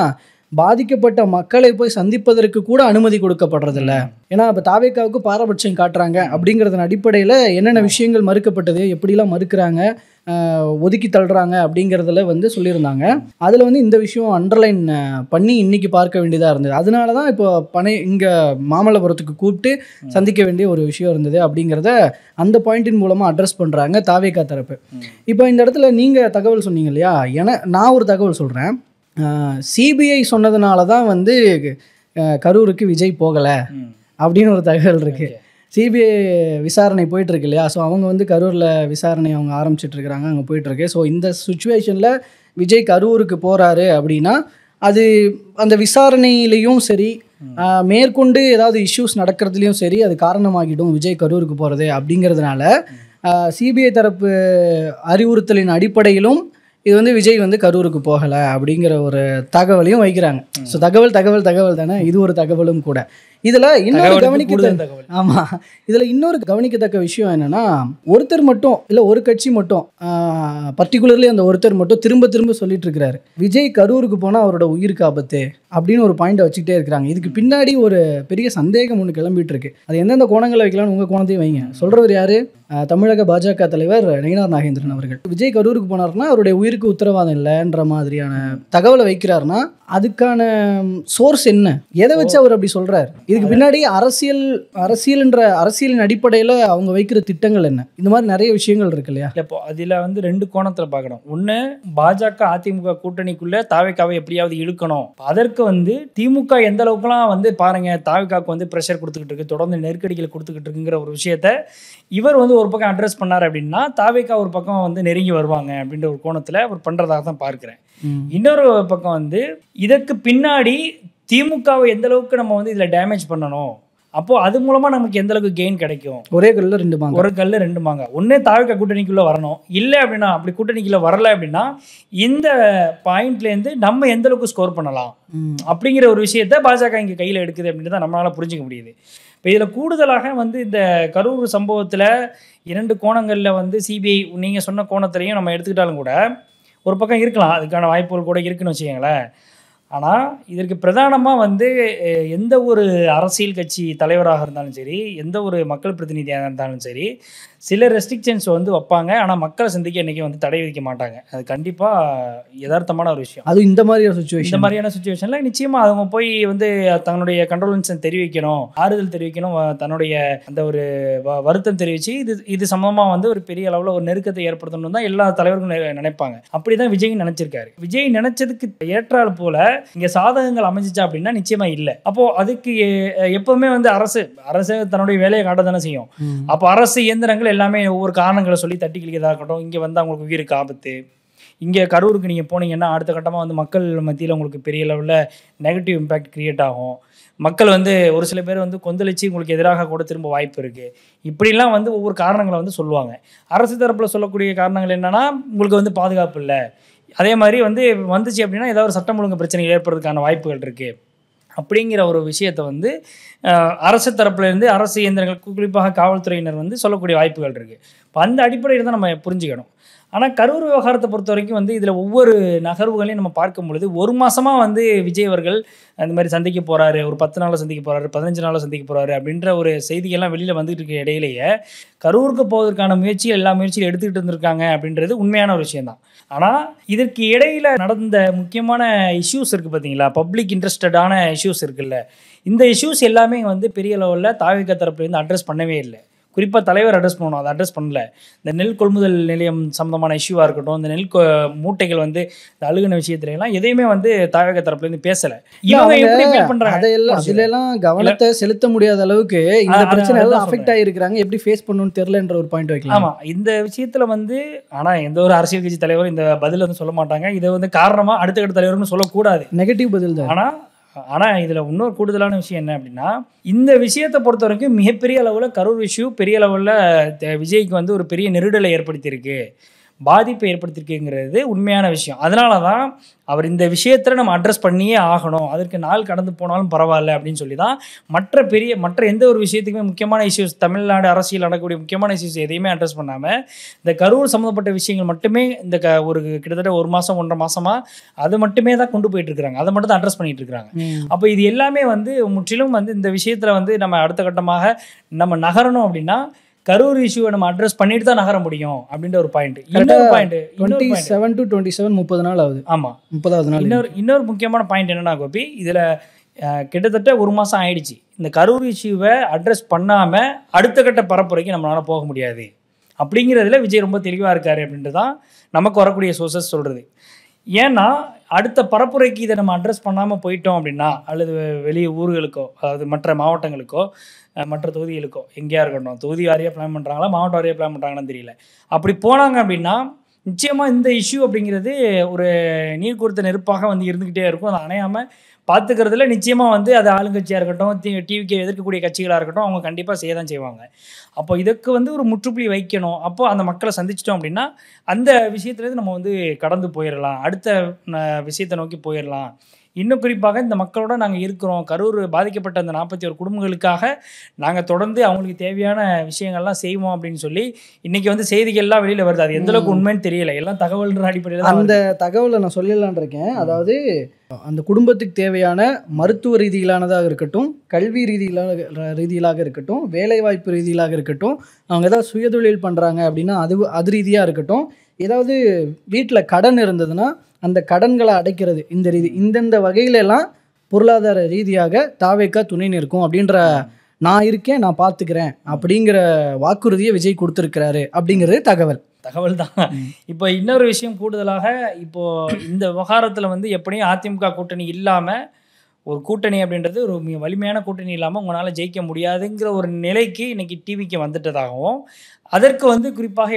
பாதிக்கப்பட்ட மக்களை போய் சந்திப்பதற்கு கூட அனுமதி கொடுக்கப்படுறதில்ல. ஏன்னா இப்போ தாவேக்காவுக்கு பாரபட்சம் காட்டுறாங்க அப்படிங்கிறதன் அடிப்படையில் என்னென்ன விஷயங்கள் மறுக்கப்பட்டது, எப்படிலாம் மறுக்கிறாங்க, ஒதுக்கி தள்ளுறாங்க அப்படிங்கிறதுல வந்து சொல்லியிருந்தாங்க. அதில் வந்து இந்த விஷயம் அண்டர்லைன் பண்ணி இன்னைக்கு பார்க்க வேண்டியதாக இருந்தது. அதனால தான் இப்போ இங்கே மாமல்லபுரத்துக்கு கூப்பிட்டு சந்திக்க வேண்டிய ஒரு விஷயம் இருந்தது அப்படிங்கிறத அந்த பாயிண்டின் மூலமாக அட்ரஸ் பண்ணுறாங்க தாவேக்கா தரப்பு. இப்போ இந்த இடத்துல நீங்கள் தகவல் சொன்னீங்க இல்லையா, நான் ஒரு தகவல் சொல்கிறேன். சிபிஐ சொன்னதுனால தான் வந்து கரூருக்கு விஜய் போகலை அப்படின்னு ஒரு தகவல் இருக்குது. சிபிஐ விசாரணை போயிட்டுருக்கு இல்லையா, ஸோ அவங்க வந்து கரூரில் விசாரணை அவங்க ஆரம்பிச்சிட்ருக்கிறாங்க, அங்கே போயிட்டுருக்கு. ஸோ இந்த சுச்சுவேஷனில் விஜய் கரூருக்கு போகிறாரு அப்படின்னா அது அந்த விசாரணையிலையும் சரி, மேற்கொண்டு ஏதாவது இஷ்யூஸ் நடக்கிறதுலையும் சரி அது காரணமாகிடும் விஜய் கரூருக்கு போகிறது அப்படிங்கிறதுனால சிபிஐ தரப்பு அறிவுறுத்தலின் அடிப்படையிலும் இது வந்து விஜய் வந்து கரூருக்கு போகலை அப்படிங்கிற ஒரு தகவலையும் வைக்கிறாங்க. ஸோ தகவல் தானே, இது ஒரு தகவலும் கூட. இதில் இன்னொரு கவனிக்கத்தக்க விஷயம் என்னன்னா, ஒருத்தர் மட்டும் இல்லை, ஒரு கட்சி மட்டும் பர்டிகுலர்லி அந்த ஒருத்தர் மட்டும் திரும்ப சொல்லிட்டு இருக்கிறாரு விஜய் கரூருக்கு போனால் அவரோட உயிருக்கு ஆபத்து அப்படின்னு ஒரு பாயிண்டை வச்சுக்கிட்டே இருக்கிறாங்க. இதுக்கு பின்னாடி ஒரு பெரிய சந்தேகம் ஒன்று கிளம்பிட்டு இருக்கு. அது எந்தெந்த கோணங்களை வைக்கலாம்னு உங்கள் கோணத்தையும் வைங்க. சொல்றவர் யாரு? தமிழக பாஜக தலைவர் நயினார் நாகேந்திரன் அவர்கள். விஜய் கரூருக்கு போனார்னா அவருடைய உயிருக்கு உத்தரவாதம் இல்லைன்ற மாதிரியான தகவலை வைக்கிறாருன்னா அதுக்கான சோர்ஸ் என்ன, எதை வச்சு அவர் அப்படி சொல்றாரு? இதுக்கு பின்னாடி அரசியலின் அடிப்படையில் அவங்க வைக்கிற திட்டங்கள் என்ன? இந்த மாதிரி நிறைய விஷயங்கள் இருக்கு இல்லையா? இப்போ அதில் வந்து ரெண்டு கோணத்தில் பார்க்கணும். ஒன்று, பாஜக அதிமுக கூட்டணிக்குள்ள தாவேக்காவை எப்படியாவது இழுக்கணும். அதற்கு வந்து திமுக எந்த அளவுக்குலாம் வந்து பாருங்க தாவேக்காவுக்கு வந்து ப்ரெஷர் கொடுத்துக்கிட்டு இருக்கு, தொடர்ந்து நெருக்கடிகள் கொடுத்துக்கிட்டு இருக்குங்கிற ஒரு விஷயத்த இவர் வந்து ஒரு பக்கம் அட்ரஸ் பண்ணார் அப்படின்னா தாவேக்கா ஒரு பக்கம் வந்து நெருங்கி வருவாங்க அப்படின்ற ஒரு கோணத்தில் அவர் பண்ணுறதாக தான் பார்க்குறேன். இன்னொரு பக்கம் வந்து இதற்கு பின்னாடி திமுகவை எந்த அளவுக்கு நம்ம வந்து இதில் டேமேஜ் பண்ணணும், அப்போ அது மூலமா நமக்கு எந்த அளவுக்கு கெயின் கிடைக்கும். ஒரே கல்ல ரெண்டு மாங்க. ஒன்னே தாவேக்கா கூட்டணிக்குள்ள வரணும், இல்லை அப்படின்னா அப்படி கூட்டணிக்குள்ள வரல அப்படின்னா இந்த பாயிண்ட்லேருந்து நம்ம எந்த அளவுக்கு ஸ்கோர் பண்ணலாம் அப்படிங்கிற ஒரு விஷயத்த பாஜக இங்கே கையில் எடுக்குது அப்படின்றத நம்மளால புரிஞ்சுக்க முடியுது. இப்போ இதில் கூடுதலாக வந்து இந்த கரூர் சம்பவத்தில் இரண்டு கோணங்களில் வந்து சிபிஐ நீங்கள் சொன்ன கோணத்திலையும் நம்ம எடுத்துக்கிட்டாலும் கூட ஒரு பக்கம் இருக்கலாம், அதுக்கான வாய்ப்புகள் கூட இருக்குன்னு வச்சுக்கோங்களேன். ஆனால் இதற்கு பிரதானமாக வந்து எந்த ஒரு அரசியல் கட்சி தலைவராக இருந்தாலும் சரி, எந்த ஒரு மக்கள் பிரதிநிதியாக இருந்தாலும் சரி, சில ரெஸ்ட்ரிக்ஷன்ஸ் வந்து வைப்பாங்க. ஆனால் மக்களை சந்திக்க என்றைக்கும் வந்து தடை விதிக்க மாட்டாங்க. அது கண்டிப்பாக யதார்த்தமான ஒரு விஷயம். அது இந்த மாதிரியான சுச்சுவேஷனில் நிச்சயமாக அவங்க போய் வந்து தன்னுடைய கண்டோலன்ஸை தெரிவிக்கணும், ஆறுதல் தெரிவிக்கணும், தன்னுடைய அந்த ஒரு வருத்தம் தெரிவித்து இது சம்பந்தமாக வந்து ஒரு பெரிய அளவில் ஒரு நெருக்கத்தை ஏற்படுத்தணும் தான் எல்லா தலைவர்களும் நினைப்பாங்க. அப்படி தான் விஜய் நினைச்சிருக்காரு. விஜய் நினைச்சதுக்கு ஏற்றால் போல இங்கே சாதகங்கள் அமைஞ்சிச்சா அப்படின்னா நிச்சயமா இல்லை. அப்போ அதுக்கு எப்பவுமே வந்து அரசு தன்னுடைய வேலையை காட்ட தானே செய்யும். அப்போ அரசு இயந்திரங்கள் எல்லாமே ஒவ்வொரு காரணங்களை சொல்லி தட்டி கிழிக்கிறதா இருக்கட்டும், இங்கே வந்து அவங்களுக்கு உயிருக்கு ஆபத்து, இங்கே கரூருக்கு நீங்கள் போனீங்கன்னா அடுத்த கட்டமாக வந்து மக்கள் மத்தியில் உங்களுக்கு பெரிய லெவலில் நெகட்டிவ் இம்பேக்ட் கிரியேட் ஆகும், மக்கள் வந்து ஒரு சில பேர் வந்து கொந்தளிச்சு உங்களுக்கு எதிராக கூட திரும்ப வாய்ப்பு இருக்குது, இப்படிலாம் வந்து ஒவ்வொரு காரணங்களை வந்து சொல்லுவாங்க. அரசு தரப்பில் சொல்லக்கூடிய காரணங்கள் என்னன்னா, உங்களுக்கு வந்து பாதுகாப்பு இல்லை, அதே மாதிரி வந்துச்சு அப்படின்னா ஏதாவது ஒரு சட்டம் ஒழுங்கு பிரச்சனை ஏற்படுறதுக்கான வாய்ப்புகள் இருக்குது அப்படிங்கிற ஒரு விஷயத்தை வந்து அரசு தரப்புலேருந்து அரசு இயந்திரங்கள் குறிப்பாக காவல்துறையினர் வந்து சொல்லக்கூடிய வாய்ப்புகள் இருக்குது. இப்போ அந்த அடிப்படையில் தான் நம்ம புரிஞ்சுக்கணும். ஆனால் கரூர் விவகாரத்தை பொறுத்த வரைக்கும் வந்து இதில் ஒவ்வொரு நகர்வுகளையும் நம்ம பார்க்கும் பொழுது ஒரு மாதமாக வந்து விஜய் அவர்கள் அந்த மாதிரி சந்திக்க போகிறாரு, ஒரு 10 நாளில் சந்திக்க போகிறாரு, 15 நாளில் சந்திக்க போகிறாரு அப்படின்ற ஒரு செய்திகள்லாம் வெளியில் வந்துட்டு இருக்க இடையிலேயே கரூருக்கு போவதற்கான எல்லா முயற்சியும் எடுத்துக்கிட்டு இருந்திருக்காங்க அப்படின்றது உண்மையான ஒரு விஷயம்தான். ஆனால் இதற்கு இடையில் நடந்த முக்கியமான இஷ்யூஸ் இருக்குது பார்த்தீங்களா, பப்ளிக் இன்ட்ரெஸ்டடான இஷ்யூஸ் இருக்குல்ல, இந்த இஷ்யூஸ் எல்லாமே வந்து பெரிய லெவலில் தாவேக்கா தரப்புலேருந்து அட்ரஸ் பண்ணவே இல்லை. குறிப்பாக தலைவர் அட்ரஸ் பண்ணணும், அதை அட்ரஸ் பண்ணல. இந்த நெல் கொள்முதல் நிலையம் சம்மந்தமான இஷ்யூவாக இருக்கட்டும், இந்த நெல் மூட்டைகள் வந்து இந்த அழுகுன விஷயத்துல எல்லாம் எதையுமே வந்து தாவேக தரப்புலேருந்து பேசலை. இவங்க எப்படி ஃபீல் பண்ணுறாங்க, அதுலலாம் கவனத்தை செலுத்த முடியாத அளவுக்கு இந்த பிரச்சனை எல்லாம் அஃபெக்ட் ஆகிருக்கிறாங்க, எப்படி ஃபேஸ் பண்ணணும்னு தெரியலன்ற ஒரு பாயிண்ட் வைக்கலாம். ஆமாம், இந்த விஷயத்தில் வந்து ஆனால் எந்த ஒரு அரசியல் கட்சி தலைவரும் இந்த பதில் வந்து சொல்ல மாட்டாங்க. இதை வந்து காரணமாக அடுத்த கட்ட தலைவர்னு சொல்லக்கூடாது, நெகட்டிவ் பதில் தான். ஆனால் இதில் இன்னொரு கூடுதலான விஷயம் என்ன அப்படின்னா, இந்த விஷயத்தை பொறுத்த வரைக்கும் மிகப்பெரிய அளவில் கரூர் இஷ்யூ பெரிய அளவில் விஜய்க்கு வந்து ஒரு பெரிய நெருடலை ஏற்படுத்தியிருக்கு, பாதிப்பை ஏற்படுத்தியிருக்குங்கிறது உண்மையான விஷயம். அதனால தான் அவர் இந்த விஷயத்தில் நம்ம அட்ரஸ் பண்ணியே ஆகணும், அதற்கு நாள் கடந்து போனாலும் பரவாயில்ல அப்படின்னு சொல்லி தான் மற்ற எந்த ஒரு விஷயத்துக்குமே முக்கியமான இஷ்யூஸ், தமிழ்நாடு அரசியல் நடக்கக்கூடிய முக்கியமான இஷ்யூஸ் எதையுமே அட்ரஸ் பண்ணாமல் இந்த கரூர் சம்மந்தப்பட்ட விஷயங்கள் மட்டுமே இந்த ஒரு கிட்டத்தட்ட 1 மாதம் 1.5 மாதமாக அது மட்டுமே தான் கொண்டு போயிட்டு இருக்கிறாங்க, அதை மட்டும் தான் அட்ரஸ் பண்ணிட்டு இருக்கிறாங்க. அப்போ இது எல்லாமே வந்து முற்றிலும் வந்து இந்த விஷயத்தில் வந்து நம்ம அடுத்த கட்டமாக நம்ம நகரணும் அப்படின்னா கரூர் இஷ்யூவை நம்ம அட்ரஸ் பண்ணிட்டு தான் நகர முடியும் அப்படின்ற ஒரு பாயிண்ட். இன்னொரு பாயிண்ட் 27 to 27 30 நாள் ஆகுது. ஆமாம், 30வது நாள். இன்னொரு முக்கியமான பாயிண்ட் என்னன்னா கோபி, இதில் கிட்டத்தட்ட 1 மாதம் ஆயிடுச்சு. இந்த கரூர் இஷ்யூவை அட்ரஸ் பண்ணாமல் அடுத்த கட்ட பரப்புரைக்கு நம்மளால் போக முடியாது அப்படிங்கிறதுல விஜய் ரொம்ப தெளிவாக இருக்காரு அப்படின்ட்டு தான் நமக்கு வரக்கூடிய சோர்சஸ் சொல்கிறது. ஏன்னா அடுத்த பரப்புரைக்கு இதை நம்ம அட்ரஸ் பண்ணாமல் போயிட்டோம் அப்படின்னா, அல்லது வெளியே ஊர்களுக்கோ, அதாவது மற்ற மாவட்டங்களுக்கோ, மற்ற தொகுதிகளுக்கோ, எங்கேயா இருக்கட்டும், தொகுதி வாரியாக பிளான் பண்ணுறாங்களா மாவட்ட வாரியாக பிளான் பண்ணுறாங்கன்னு தெரியல, அப்படி போனாங்க அப்படின்னா நிச்சயமாக இந்த இஷ்யூ அப்படிங்கிறது ஒரு நீர் கொடுத்த நெருப்பாக வந்து இருந்துக்கிட்டே இருக்கும். அதை அணையாமல் பார்த்துக்கிறதுல நிச்சயமாக வந்து அது ஆளுங்கட்சியாக இருக்கட்டும், டிவிக்கு எதிர்க்கக்கூடிய கட்சிகளாக இருக்கட்டும், அவங்க கண்டிப்பாக செய்ய தான் செய்வாங்க. அப்போ இதுக்கு வந்து ஒரு முற்றுப்புள்ளி வைக்கணும். அப்போது அந்த மக்களை சந்திச்சிட்டோம் அப்படின்னா அந்த விஷயத்துலேருந்து நம்ம வந்து கடந்து போயிடலாம், அடுத்த விஷயத்தை நோக்கி போயிடலாம். இன்னும் குறிப்பாக இந்த மக்களோட நாங்கள் இருக்கிறோம், கரூர் பாதிக்கப்பட்ட அந்த 41 குடும்பங்களுக்காக நாங்கள் தொடர்ந்து அவங்களுக்கு தேவையான விஷயங்கள்லாம் செய்வோம் அப்படின்னு சொல்லி இன்றைக்கி வந்து செய்திகள்லாம் வெளியில் வருது. அது எந்தளவுக்கு உண்மைன்னு தெரியல, எல்லாம் தகவல்ன்ற அடிப்படையில் அந்த தகவலை நான் சொல்லலான் இருக்கேன். அதாவது அந்த குடும்பத்துக்கு தேவையான மருத்துவ ரீதியிலானதாக இருக்கட்டும், கல்வி ரீதியிலாக இருக்கட்டும், வேலைவாய்ப்பு ரீதியிலாக இருக்கட்டும், அவங்க ஏதாவது சுயதொழில் பண்ணுறாங்க அப்படின்னா அது ரீதியாக இருக்கட்டும், ஏதாவது வீட்டில் கடன் இருந்ததுன்னா அந்த கடன்களை அடைக்கிறது, இந்தந்த வகையிலெல்லாம் பொருளாதார ரீதியாக தாவேக்கா துணை நிற்கும் அப்படின்ற, நான் இருக்கேன் நான் பார்த்துக்கிறேன் அப்படிங்கிற வாக்குறுதியை விஜய் கொடுத்துருக்கிறாரு அப்படிங்கிறது தகவல் தான். இப்போ இன்னொரு விஷயம் கூடுதலாக, இப்போது இந்த விவகாரத்தில் வந்து எப்படியும் அதிமுக கூட்டணி இல்லாமல் ஒரு கூட்டணி அப்படின்றது ஒரு வலிமையான கூட்டணி இல்லாமல் உங்களால் ஜெயிக்க முடியாதுங்கிற ஒரு நிலைக்கு இன்றைக்கி டிவிக்கு வந்துட்டதாகவும், அதற்கு வந்து குறிப்பாக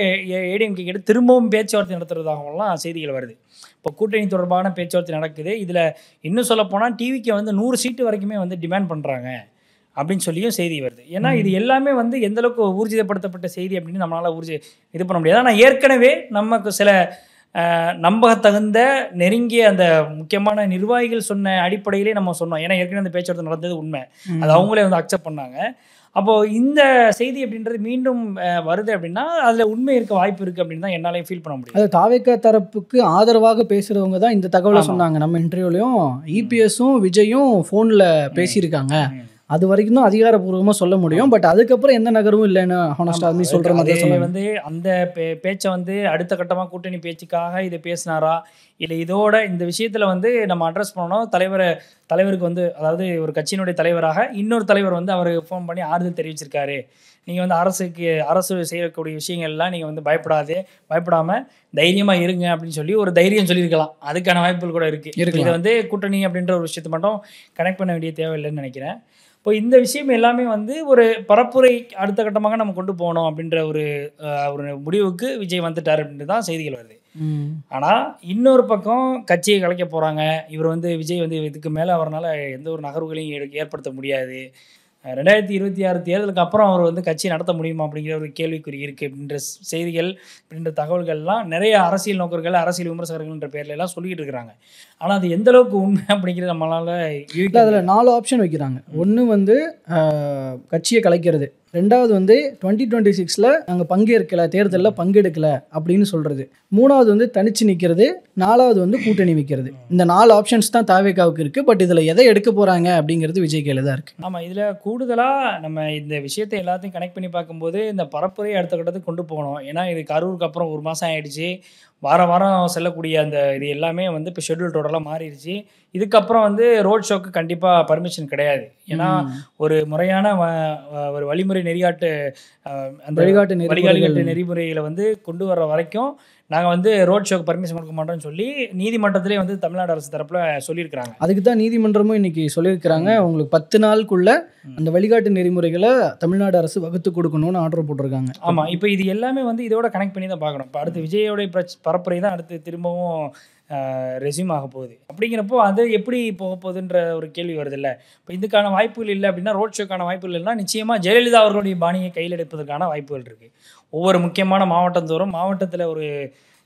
ஏடிஎம்கே கிட்ட திரும்பவும் பேச்சுவார்த்தை நடத்துறதாகவும்லாம் செய்திகள் வருது. இப்போ கூட்டணி தொடர்பான பேச்சுவார்த்தை நடக்குது. இதில் இன்னும் சொல்லப்போனால் டிவிக்கு வந்து 100 சீட்டு வரைக்குமே வந்து டிமாண்ட் பண்ணுறாங்க அப்படின்னு சொல்லியும் செய்தி வருது. ஏன்னா இது எல்லாமே வந்து எந்தளவுக்கு ஊர்ஜிதப்படுத்தப்பட்ட செய்தி அப்படின்னு நம்மளால் இது பண்ண முடியாது. ஆனால் ஏற்கனவே நமக்கு சில நம்பகத்தகுந்த நெருங்கிய அந்த முக்கியமான நிர்வாகிகள் சொன்ன அடிப்படையிலே நம்ம சொன்னோம். ஏன்னா ஏற்கனவே அந்த பேச்சுவார்த்தை நடந்தது உண்மை, அது அவங்களே வந்து அக்செப்ட் பண்ணாங்க. அப்போது இந்த செய்தி அப்படின்றது மீண்டும் வருது அப்படின்னா அதில் உண்மை இருக்க வாய்ப்பு இருக்குது அப்படின்னு தான் என்னாலையும் ஃபீல் பண்ண முடியும். அது தாவேக்கா தரப்புக்கு ஆதரவாக பேசுகிறவங்க தான் இந்த தகவலை சொன்னாங்க. நம்ம இன்டர்வியூலையும் இபிஎஸும் விஜயும் ஃபோனில் பேசியிருக்காங்க, அது வரைக்கும் தான் அதிகாரப்பூர்வமாக சொல்ல முடியும். பட் அதுக்கப்புறம் எந்த நகரமும் இல்லைன்னு ஹானஸ்டாக சொல்கிற மாதிரி வந்து அந்த பேச்சை வந்து அடுத்த கட்டமாக கூட்டணி பேச்சுக்காக இதை பேசினாரா, இல்லை இதோட இந்த விஷயத்தில் வந்து நம்ம அட்ரஸ் பண்ணணும், தலைவருக்கு வந்து, அதாவது ஒரு கட்சியினுடைய தலைவராக இன்னொரு தலைவர் வந்து அவர் ஃபோன் பண்ணி ஆறுதல் தெரிவிச்சிருக்காரு, நீங்கள் வந்து அரசு செய்யக்கூடிய விஷயங்கள்லாம் நீங்கள் வந்து பயப்படாமல் தைரியமாக இருங்க அப்படின்னு சொல்லி ஒரு தைரியம் சொல்லியிருக்கலாம். அதுக்கான வாய்ப்புகள் கூட இருக்குது. இதை வந்து கூட்டணி அப்படின்ற ஒரு விஷயத்தை மட்டும் கனெக்ட் பண்ண வேண்டிய தேவையில்லைன்னு நினைக்கிறேன். இப்போ இந்த விஷயம் எல்லாமே வந்து ஒரு பரப்புரை அடுத்த கட்டமாக நம்ம கொண்டு போகணும் அப்படின்ற ஒரு முடிவுக்கு விஜய் வந்துட்டார் அப்படின்ட்டு தான் செய்திகள் வருது. ஆனால் இன்னொரு பக்கம் கட்சியை கலைக்க போகிறாங்க, இவர் வந்து விஜய் வந்து இதுக்கு மேலே அவரால் எந்த ஒரு நகர்வுகளையும் ஏற்படுத்த முடியாது, 2026 தேர்தலுக்கு அப்புறம் அவர் வந்து கட்சி நடத்த முடியுமா அப்படிங்கிற ஒரு கேள்விக்குறி இருக்குது அப்படின்ற செய்திகள், அப்படின்ற தகவல்கள்லாம் நிறைய அரசியல் நோக்கர்கள், அரசியல் விமர்சகர்கள்ன்ற பேர்ல எல்லாம் சொல்லிக்கிட்டு இருக்கிறாங்க. ஆனால் அது எந்த அளவுக்கு உண்மை அப்படிங்கிறது நம்மளால் அதில் 4 ஆப்ஷன் வைக்கிறாங்க. ஒன்று வந்து கட்சியை கலைக்கிறது, ரெண்டாவது வந்து 2026 நாங்கள் பங்கேற்கலை, தேர்தலில் பங்கெடுக்கலை அப்படின்னு சொல்கிறது, மூணாவது வந்து தனிச்சு நிற்கிறது, நாலாவது வந்து கூட்டணி வைக்கிறது. இந்த 4 ஆப்ஷன்ஸ் தான் தாவேக்காவுக்கு இருக்குது. பட் இதில் எதை எடுக்க போகிறாங்க அப்படிங்கிறது விஜய் கையில் தான் இருக்குது. ஆமாம், இதில் கூடுதலாக நம்ம இந்த விஷயத்தை எல்லாத்தையும் கனெக்ட் பண்ணி பார்க்கும்போது இந்த பரப்புரை அடுத்த கட்டத்துக்கு கொண்டு போகணும். ஏன்னா இது கரூருக்கு அப்புறம் 1 மாதம் ஆகிடுச்சு, வாரம் செல்லக்கூடிய அந்த இது எல்லாமே வந்து இப்போ ஷெட்யூல் டோட்டலாக மாறிடுச்சு. இதுக்கப்புறம் வந்து ரோட் ஷோக்கு கண்டிப்பாக பர்மிஷன் கிடையாது. ஏன்னா ஒரு முறையான ஒரு வழிமுறை நெறிகாட்டு அந்த வழிகாட்டு நெறிமுறைகளை வந்து கொண்டு வர வரைக்கும் நாங்கள் வந்து ரோட் ஷோக்கு பர்மிஷன் கொடுக்க மாட்டோம்னு சொல்லி நீதிமன்றத்திலே வந்து தமிழ்நாடு அரசு தரப்பில் சொல்லியிருக்கிறாங்க. அதுக்கு தான் நீதிமன்றமும் இன்னைக்கு சொல்லியிருக்கிறாங்க, உங்களுக்கு 10 நாளுக்குள்ள அந்த வழிகாட்டு நெறிமுறைகளை தமிழ்நாடு அரசு வகுத்து கொடுக்கணும்னு ஆர்டர் போட்டிருக்காங்க. ஆமாம், இப்போ இது எல்லாமே வந்து இதோட கனெக்ட் பண்ணி தான் பார்க்கணும். இப்போ அடுத்து விஜயோடைய பரப்புரை தான் அடுத்து திரும்பவும் ரெஸ்யூம் ஆக போகுது. அப்படிங்கிறப்போ அது எப்படி போக போகுதுன்ற ஒரு கேள்வி வருது இல்லை. இப்போ இதுக்கான வாய்ப்புகள் இல்லை அப்படின்னா, ரோட் ஷோக்கான வாய்ப்புகள் இல்லைன்னா நிச்சயமாக ஜெயலலிதா அவர்களுடைய பாணியை கையில் எடுப்பதற்கான வாய்ப்புகள் இருக்குது. ஒவ்வொரு முக்கியமான மாவட்டந்தோறும் மாவட்டத்தில் ஒரு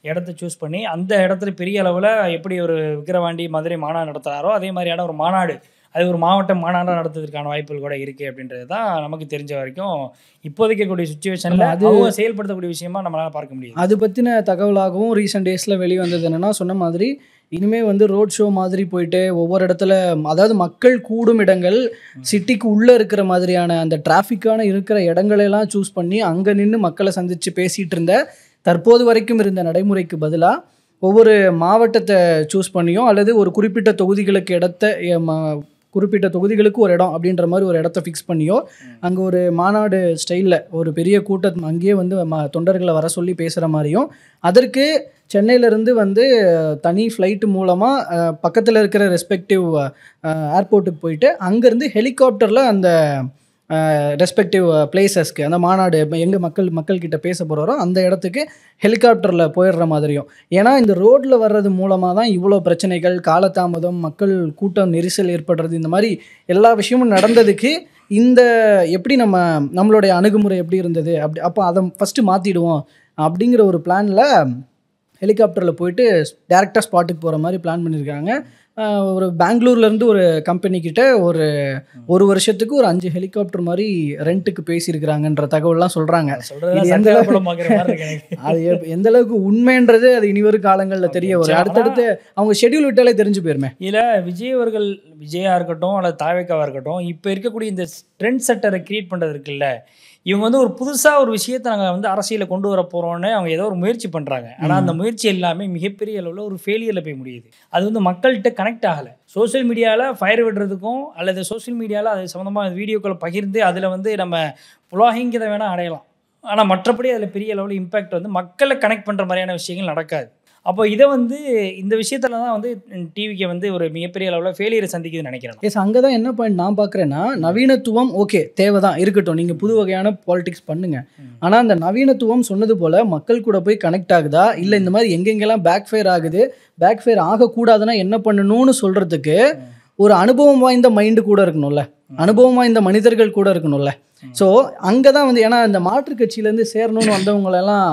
இடத்த சூஸ் பண்ணி அந்த இடத்துல பெரிய அளவில் எப்படி ஒரு விக்கிரவாண்டி மதுரை மாநாடு நடத்துகிறாரோ அதே மாதிரியான ஒரு மாநாடு, அது ஒரு மாவட்ட மாநாடாக நடத்துறதுக்கான வாய்ப்புகள் கூட இருக்குது அப்படின்றது தான் நமக்கு தெரிஞ்ச வரைக்கும் இப்போதைக்கு இருக்கக்கூடிய சுச்சுவேஷனில் அது செயல்படுத்தக்கூடிய விஷயமா நம்மளால் பார்க்க முடியும். அது பற்றின தகவலாகவும் ரீசெண்ட் டேஸில் வெளிவந்தது என்னென்னா, சொன்ன மாதிரி இனிமேல் வந்து ரோட் ஷோ மாதிரி போயிட்டு ஒவ்வொரு இடத்துல, அதாவது மக்கள் கூடும் இடங்கள் சிட்டிக்கு உள்ளே இருக்கிற மாதிரியான அந்த டிராஃபிக்கான இருக்கிற இடங்களெல்லாம் சூஸ் பண்ணி அங்கே நின்று மக்களை சந்தித்து பேசிகிட்டு இருந்த தற்போது வரைக்கும் இருந்த நடைமுறைக்கு பதிலாக ஒவ்வொரு மாவட்டத்தை சூஸ் பண்ணியோ அல்லது ஒரு குறிப்பிட்ட தொகுதிகளுக்கு ஒரு இடம் அப்படின்ற மாதிரி ஒரு இடத்த ஃபிக்ஸ் பண்ணியோ அங்கே ஒரு மாநாடு ஸ்டைலில் ஒரு பெரிய கூட்டம் அங்கேயே வந்து தொண்டர்களை வர சொல்லி பேசுகிற மாதிரியும், அதற்கு சென்னையிலேருந்து வந்து தனி ஃப்ளைட்டு மூலமாக பக்கத்தில் இருக்கிற ரெஸ்பெக்டிவ் ஏர்போர்ட்டுக்கு போயிட்டு அங்கேருந்து ஹெலிகாப்டரில் அந்த ரெஸ்பெக்டிவ் பிளேசஸ்க்கு அந்த மாநாடு எங்கே மக்கள்கிட்ட பேச போகிறாரோ அந்த இடத்துக்கு ஹெலிகாப்டரில் போயிடுற மாதிரியும். ஏன்னா இந்த ரோட்டில் வர்றது மூலமாக தான் இவ்வளோ பிரச்சனைகள், காலதாமதம், மக்கள் கூட்டம் நெரிசல் ஏற்படுறது, இந்த மாதிரி எல்லா விஷயமும் நடந்ததுக்கு இந்த எப்படி நம்மளுடைய அணுகுமுறை எப்படி இருந்தது அப்போ அதை ஃபஸ்ட்டு மாற்றிடுவோம் அப்படிங்கிற ஒரு பிளானில் ஹெலிகாப்டரில் போயிட்டு டேரெக்டாக ஸ்பாட்டுக்கு போகிற மாதிரி பிளான் பண்ணியிருக்காங்க. ஒரு பெங்களூர்லேருந்து ஒரு கம்பெனிக்கிட்ட ஒரு வருஷத்துக்கு ஒரு 5 ஹெலிகாப்டர் மாதிரி ரெண்ட்டுக்கு பேசியிருக்கிறாங்கன்ற தகவல்லாம் சொல்கிறாங்க. அது எந்த அளவுக்கு உண்மைன்றது அது இனிவரும் காலங்களில் தெரிய வரும். அடுத்தடுத்து அவங்க ஷெட்யூல் விட்டாலே தெரிஞ்சு போயிருமே. இல்லை, விஜயா இருக்கட்டும் அல்லது தாவேக்காவாக இருக்கட்டும், இப்போ இருக்கக்கூடிய இந்த ட்ரெண்ட் செட்டரை கிரியேட் பண்ணுறது இருக்குல்ல, இவங்க வந்து ஒரு புதுசாக ஒரு விஷயத்தை நாங்கள் வந்து அரசியலில் கொண்டு வர போகிறோன்னு அவங்க ஏதோ ஒரு முயற்சி பண்ணுறாங்க. ஆனால் அந்த முயற்சி எல்லாமே மிகப்பெரிய அளவில் ஒரு ஃபெயிலியரில் போய் முடியுது. அது வந்து மக்கள்கிட்ட கனெக்ட் ஆகலை. சோஷியல் மீடியாவில் ஃபயர் விடுறதுக்கும் அல்லது சோஷியல் மீடியாவில் அது சம்மந்தமாக வீடியோக்களை பகிர்ந்து அதில் வந்து நம்ம புலாகிங்கிறத வேணால் அடையலாம். ஆனால் மற்றபடி அதில் பெரிய அளவில் இம்பேக்ட் வந்து மக்களை கனெக்ட் பண்ணுற மாதிரியான விஷயங்கள் நடக்காது. அப்போ இதை வந்து இந்த விஷயத்துல தான் வந்து டிவிக்கு வந்து ஒரு மிகப்பெரிய அளவில் ஃபெயிலியரை சந்திக்குதுன்னு நினைக்கிறேன். எஸ், அங்கே தான் என்ன பாயிண்ட் நான் பார்க்குறேன்னா, நவீனத்துவம் ஓகே தேவை தான், இருக்கட்டும், நீங்கள் புது வகையான பாலிடிக்ஸ் பண்ணுங்கள். ஆனால் அந்த நவீனத்துவம் சொன்னது போல் மக்கள் கூட போய் கனெக்ட் ஆகுதா, இல்லை இந்த மாதிரி எங்கெங்கெல்லாம் பேக் ஃபயர் ஆகுது, பேக் ஃபயர் ஆகக்கூடாதுன்னா என்ன பண்ணணும்னு சொல்கிறதுக்கு ஒரு அனுபவம் வாய்ந்த மைண்டு கூட இருக்கணும்ல, அனுபவம் வாய்ந்த மனிதர்கள் கூட இருக்கணும்ல. ஸோ அங்கே தான் வந்து, ஏன்னா இந்த மாற்றுக் கட்சியிலேருந்து சேரணும்னு வந்தவங்களெல்லாம்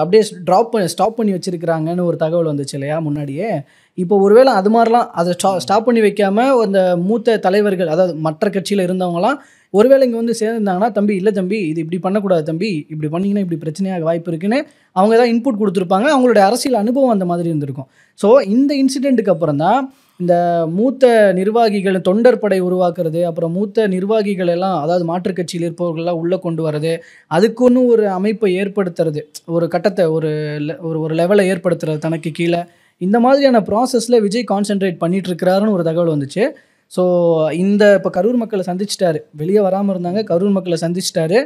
அப்படியே ஸ்டாப் பண்ணி வச்சிருக்கிறாங்கன்னு ஒரு தகவல் வந்துச்சு இல்லையா முன்னாடியே. இப்போ ஒருவேளை அது மாதிரிலாம் அதை ஸ்டாப் பண்ணி வைக்காமல் அந்த மூத்த தலைவர்கள், அதாவது மற்ற கட்சியில் இருந்தவங்களாம் ஒருவேளை இங்கே வந்து சேர்ந்துருந்தாங்கன்னா, தம்பி இல்லை தம்பி இது இப்படி பண்ணக்கூடாது தம்பி, இப்படி பண்ணிங்கன்னா இப்படி பிரச்சனையாக வாய்ப்பு இருக்குன்னு அவங்க தான் இன்புட் கொடுத்துருப்பாங்க. அவங்களுடைய அரசியல் அனுபவம் அந்த மாதிரி இருந்திருக்கும். ஸோ இந்த இன்சிடெண்ட்டுக்கு அப்புறம் தான் இந்த மூத்த நிர்வாகிகள் தொண்டர் படை உருவாக்குறது, அப்புறம் மூத்த நிர்வாகிகள் எல்லாம், அதாவது மாற்றுக் கட்சியில் இருப்பவர்கள்லாம் உள்ளே கொண்டு வர்றது, அதுக்குன்னு ஒரு அமைப்பை ஏற்படுத்துறது, ஒரு கட்டத்தை ஒரு லெவலை ஏற்படுத்துறது தனக்கு கீழே, இந்த மாதிரியான ப்ராசஸில் விஜய் கான்சென்ட்ரேட் பண்ணிட்டு இருக்கிறாருன்னு ஒரு தகவல் வந்துச்சு. ஸோ இப்போ கரூர் மக்களை சந்திச்சிட்டாரு, வெளியே வராமல் இருந்தாங்க, கரூர் மக்களை சந்திச்சிட்டாரு.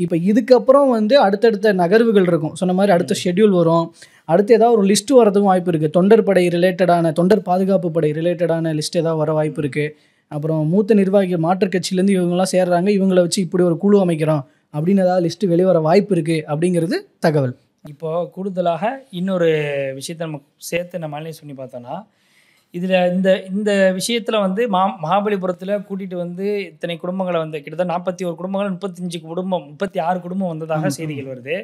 இப்போ இதுக்கப்புறம் வந்து அடுத்தடுத்த நகர்வுகள் இருக்கும். சொன்ன மாதிரி அடுத்த ஷெட்யூல் வரும், அடுத்து ஏதாவது ஒரு லிஸ்ட்டு வரதுக்கும் வாய்ப்பு இருக்குது. தொண்டர் படை ரிலேட்டடான, தொண்டர் பாதுகாப்பு படை ரிலேட்டடான லிஸ்ட் ஏதாவது வர வாய்ப்பு இருக்குது. அப்புறம் மூத்த நிர்வாகிகள் மாற்றுக் கட்சியிலேருந்து இவங்கெல்லாம் சேர்றாங்க, இவங்களை வச்சு இப்படி ஒரு குழு அமைக்கிறோம் அப்படின்னு ஏதாவது லிஸ்ட்டு வெளிவர வாய்ப்பு இருக்குது அப்படிங்கிறது தகவல். இப்போது கூடுதலாக இன்னொரு விஷயத்தை நம்ம சேர்த்து நம்ம ஆன்லைன் சொல்லி பார்த்தோன்னா, இதில் இந்த விஷயத்தில் வந்து மகாபலிபுரத்தில் கூட்டிகிட்டு வந்து இத்தனை குடும்பங்களை வந்து கிட்டத்தட்ட 41 குடும்பங்கள் 36 குடும்பம் வந்ததாக செய்திகள் வருது.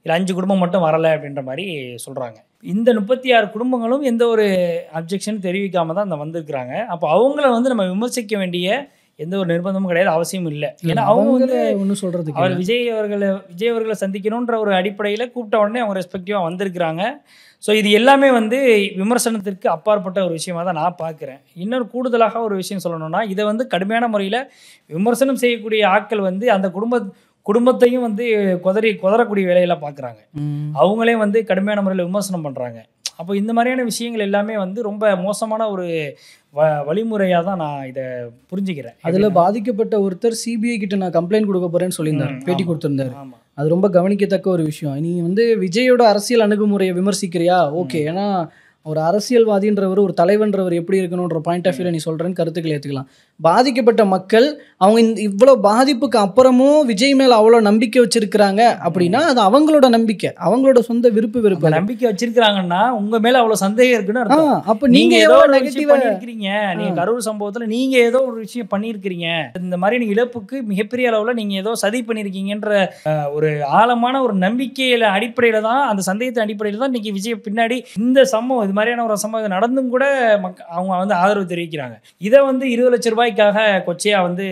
இல்லை 5 குடும்பம் மட்டும் வரலை அப்படின்ற மாதிரி சொல்கிறாங்க. இந்த 36 குடும்பங்களும் எந்த ஒரு அப்ஜெக்ஷனும் தெரிவிக்காமல் தான் அந்த வந்திருக்கிறாங்க. அப்போ அவங்கள வந்து நம்ம விமர்சிக்க வேண்டிய எந்த ஒரு நிர்பந்தமும் கிடையாது, அவசியமும் இல்லை. ஏன்னா அவங்க வந்து ஒன்றும் சொல்கிறது, அவர் விஜய் அவர்களை சந்திக்கணுன்ற ஒரு அடிப்படையில் கூப்பிட்ட உடனே அவங்க ரெஸ்பெக்டிவாக வந்திருக்கிறாங்க. ஸோ இது எல்லாமே வந்து விமர்சனத்திற்கு அப்பாற்பட்ட ஒரு விஷயமாக தான் நான் பார்க்குறேன். இன்னொரு கூடுதலாக ஒரு விஷயம் சொல்லணும்னா, இதை வந்து கடுமையான முறையில் விமர்சனம் செய்யக்கூடிய ஆட்கள் வந்து அந்த குடும்பத்தையும் வந்து குதறக்கூடிய வேலையெல்லாம் பார்க்குறாங்க. அவங்களே வந்து கடுமையான முறையில் விமர்சனம் பண்ணுறாங்க. அப்போ இந்த மாதிரியான விஷயங்கள் எல்லாமே வந்து ரொம்ப மோசமான ஒரு வழிமுறையாக தான் நான் இதை புரிஞ்சுக்கிறேன். அதில் பாதிக்கப்பட்ட ஒருத்தர் சிபிஐ கிட்ட நான் கம்ப்ளைண்ட் கொடுக்க போகிறேன்னு சொல்லியிருந்தார், பேட்டி கொடுத்துருந்தாரு. ஆமாம், அது ரொம்ப கவனிக்கத்தக்க ஒரு விஷயம். நீ வந்து விஜயோட அரசியல் அணுகுமுறையை விமர்சிக்கிறியா, ஓகே. ஏன்னா ஒரு அரசியல்வாதின்றவர், ஒரு தலைவன்றவர் எப்படி இருக்கணுன்ற பாயிண்ட் ஆஃப் வியூவில் நீ சொல்கிறேன்னு கருத்துக்களை ஏற்றுக்கலாம். பாதிக்கப்பட்ட மக்கள் அவங்க இவ்வளோ பாதிப்புக்கு அப்புறமும் விஜய் மேலே அவ்வளோ நம்பிக்கை வச்சிருக்கிறாங்க அப்படின்னா அது அவங்களோட நம்பிக்கை, அவங்களோட சொந்த விருப்பம். நம்பிக்கை வச்சிருக்கிறாங்கன்னா உங்க மேல அவ்வளவு சந்தேகம் இருக்குன்னு அப்ப நீங்க ஏதோ நெகட்டிவா பண்ணிருக்கீங்க. நீங்க கரூர் சம்பவத்துல நீங்க ஏதோ ஒரு விஷயம் பண்ணிருக்கீங்க, இந்த மாதிரி நீங்க இழப்புக்கு மிகப்பெரிய அளவுல நீங்க ஏதோ சதி பண்ணிருக்கீங்கன்ற ஒரு ஆழமான ஒரு நம்பிக்கையில அடிப்படையில தான், அந்த சந்தேகத்தின் அடிப்படையில தான் இன்னைக்கு விஜய் பின்னாடி இந்த சம்பவம், இது மாதிரியான ஒரு சம்பவம் நடந்தும் கூட அவங்க வந்து ஆதரவு தெரிவிக்கிறாங்க. இதை வந்து 20 லட்சம் ரூபாய்க்காக கொச்சையா வந்து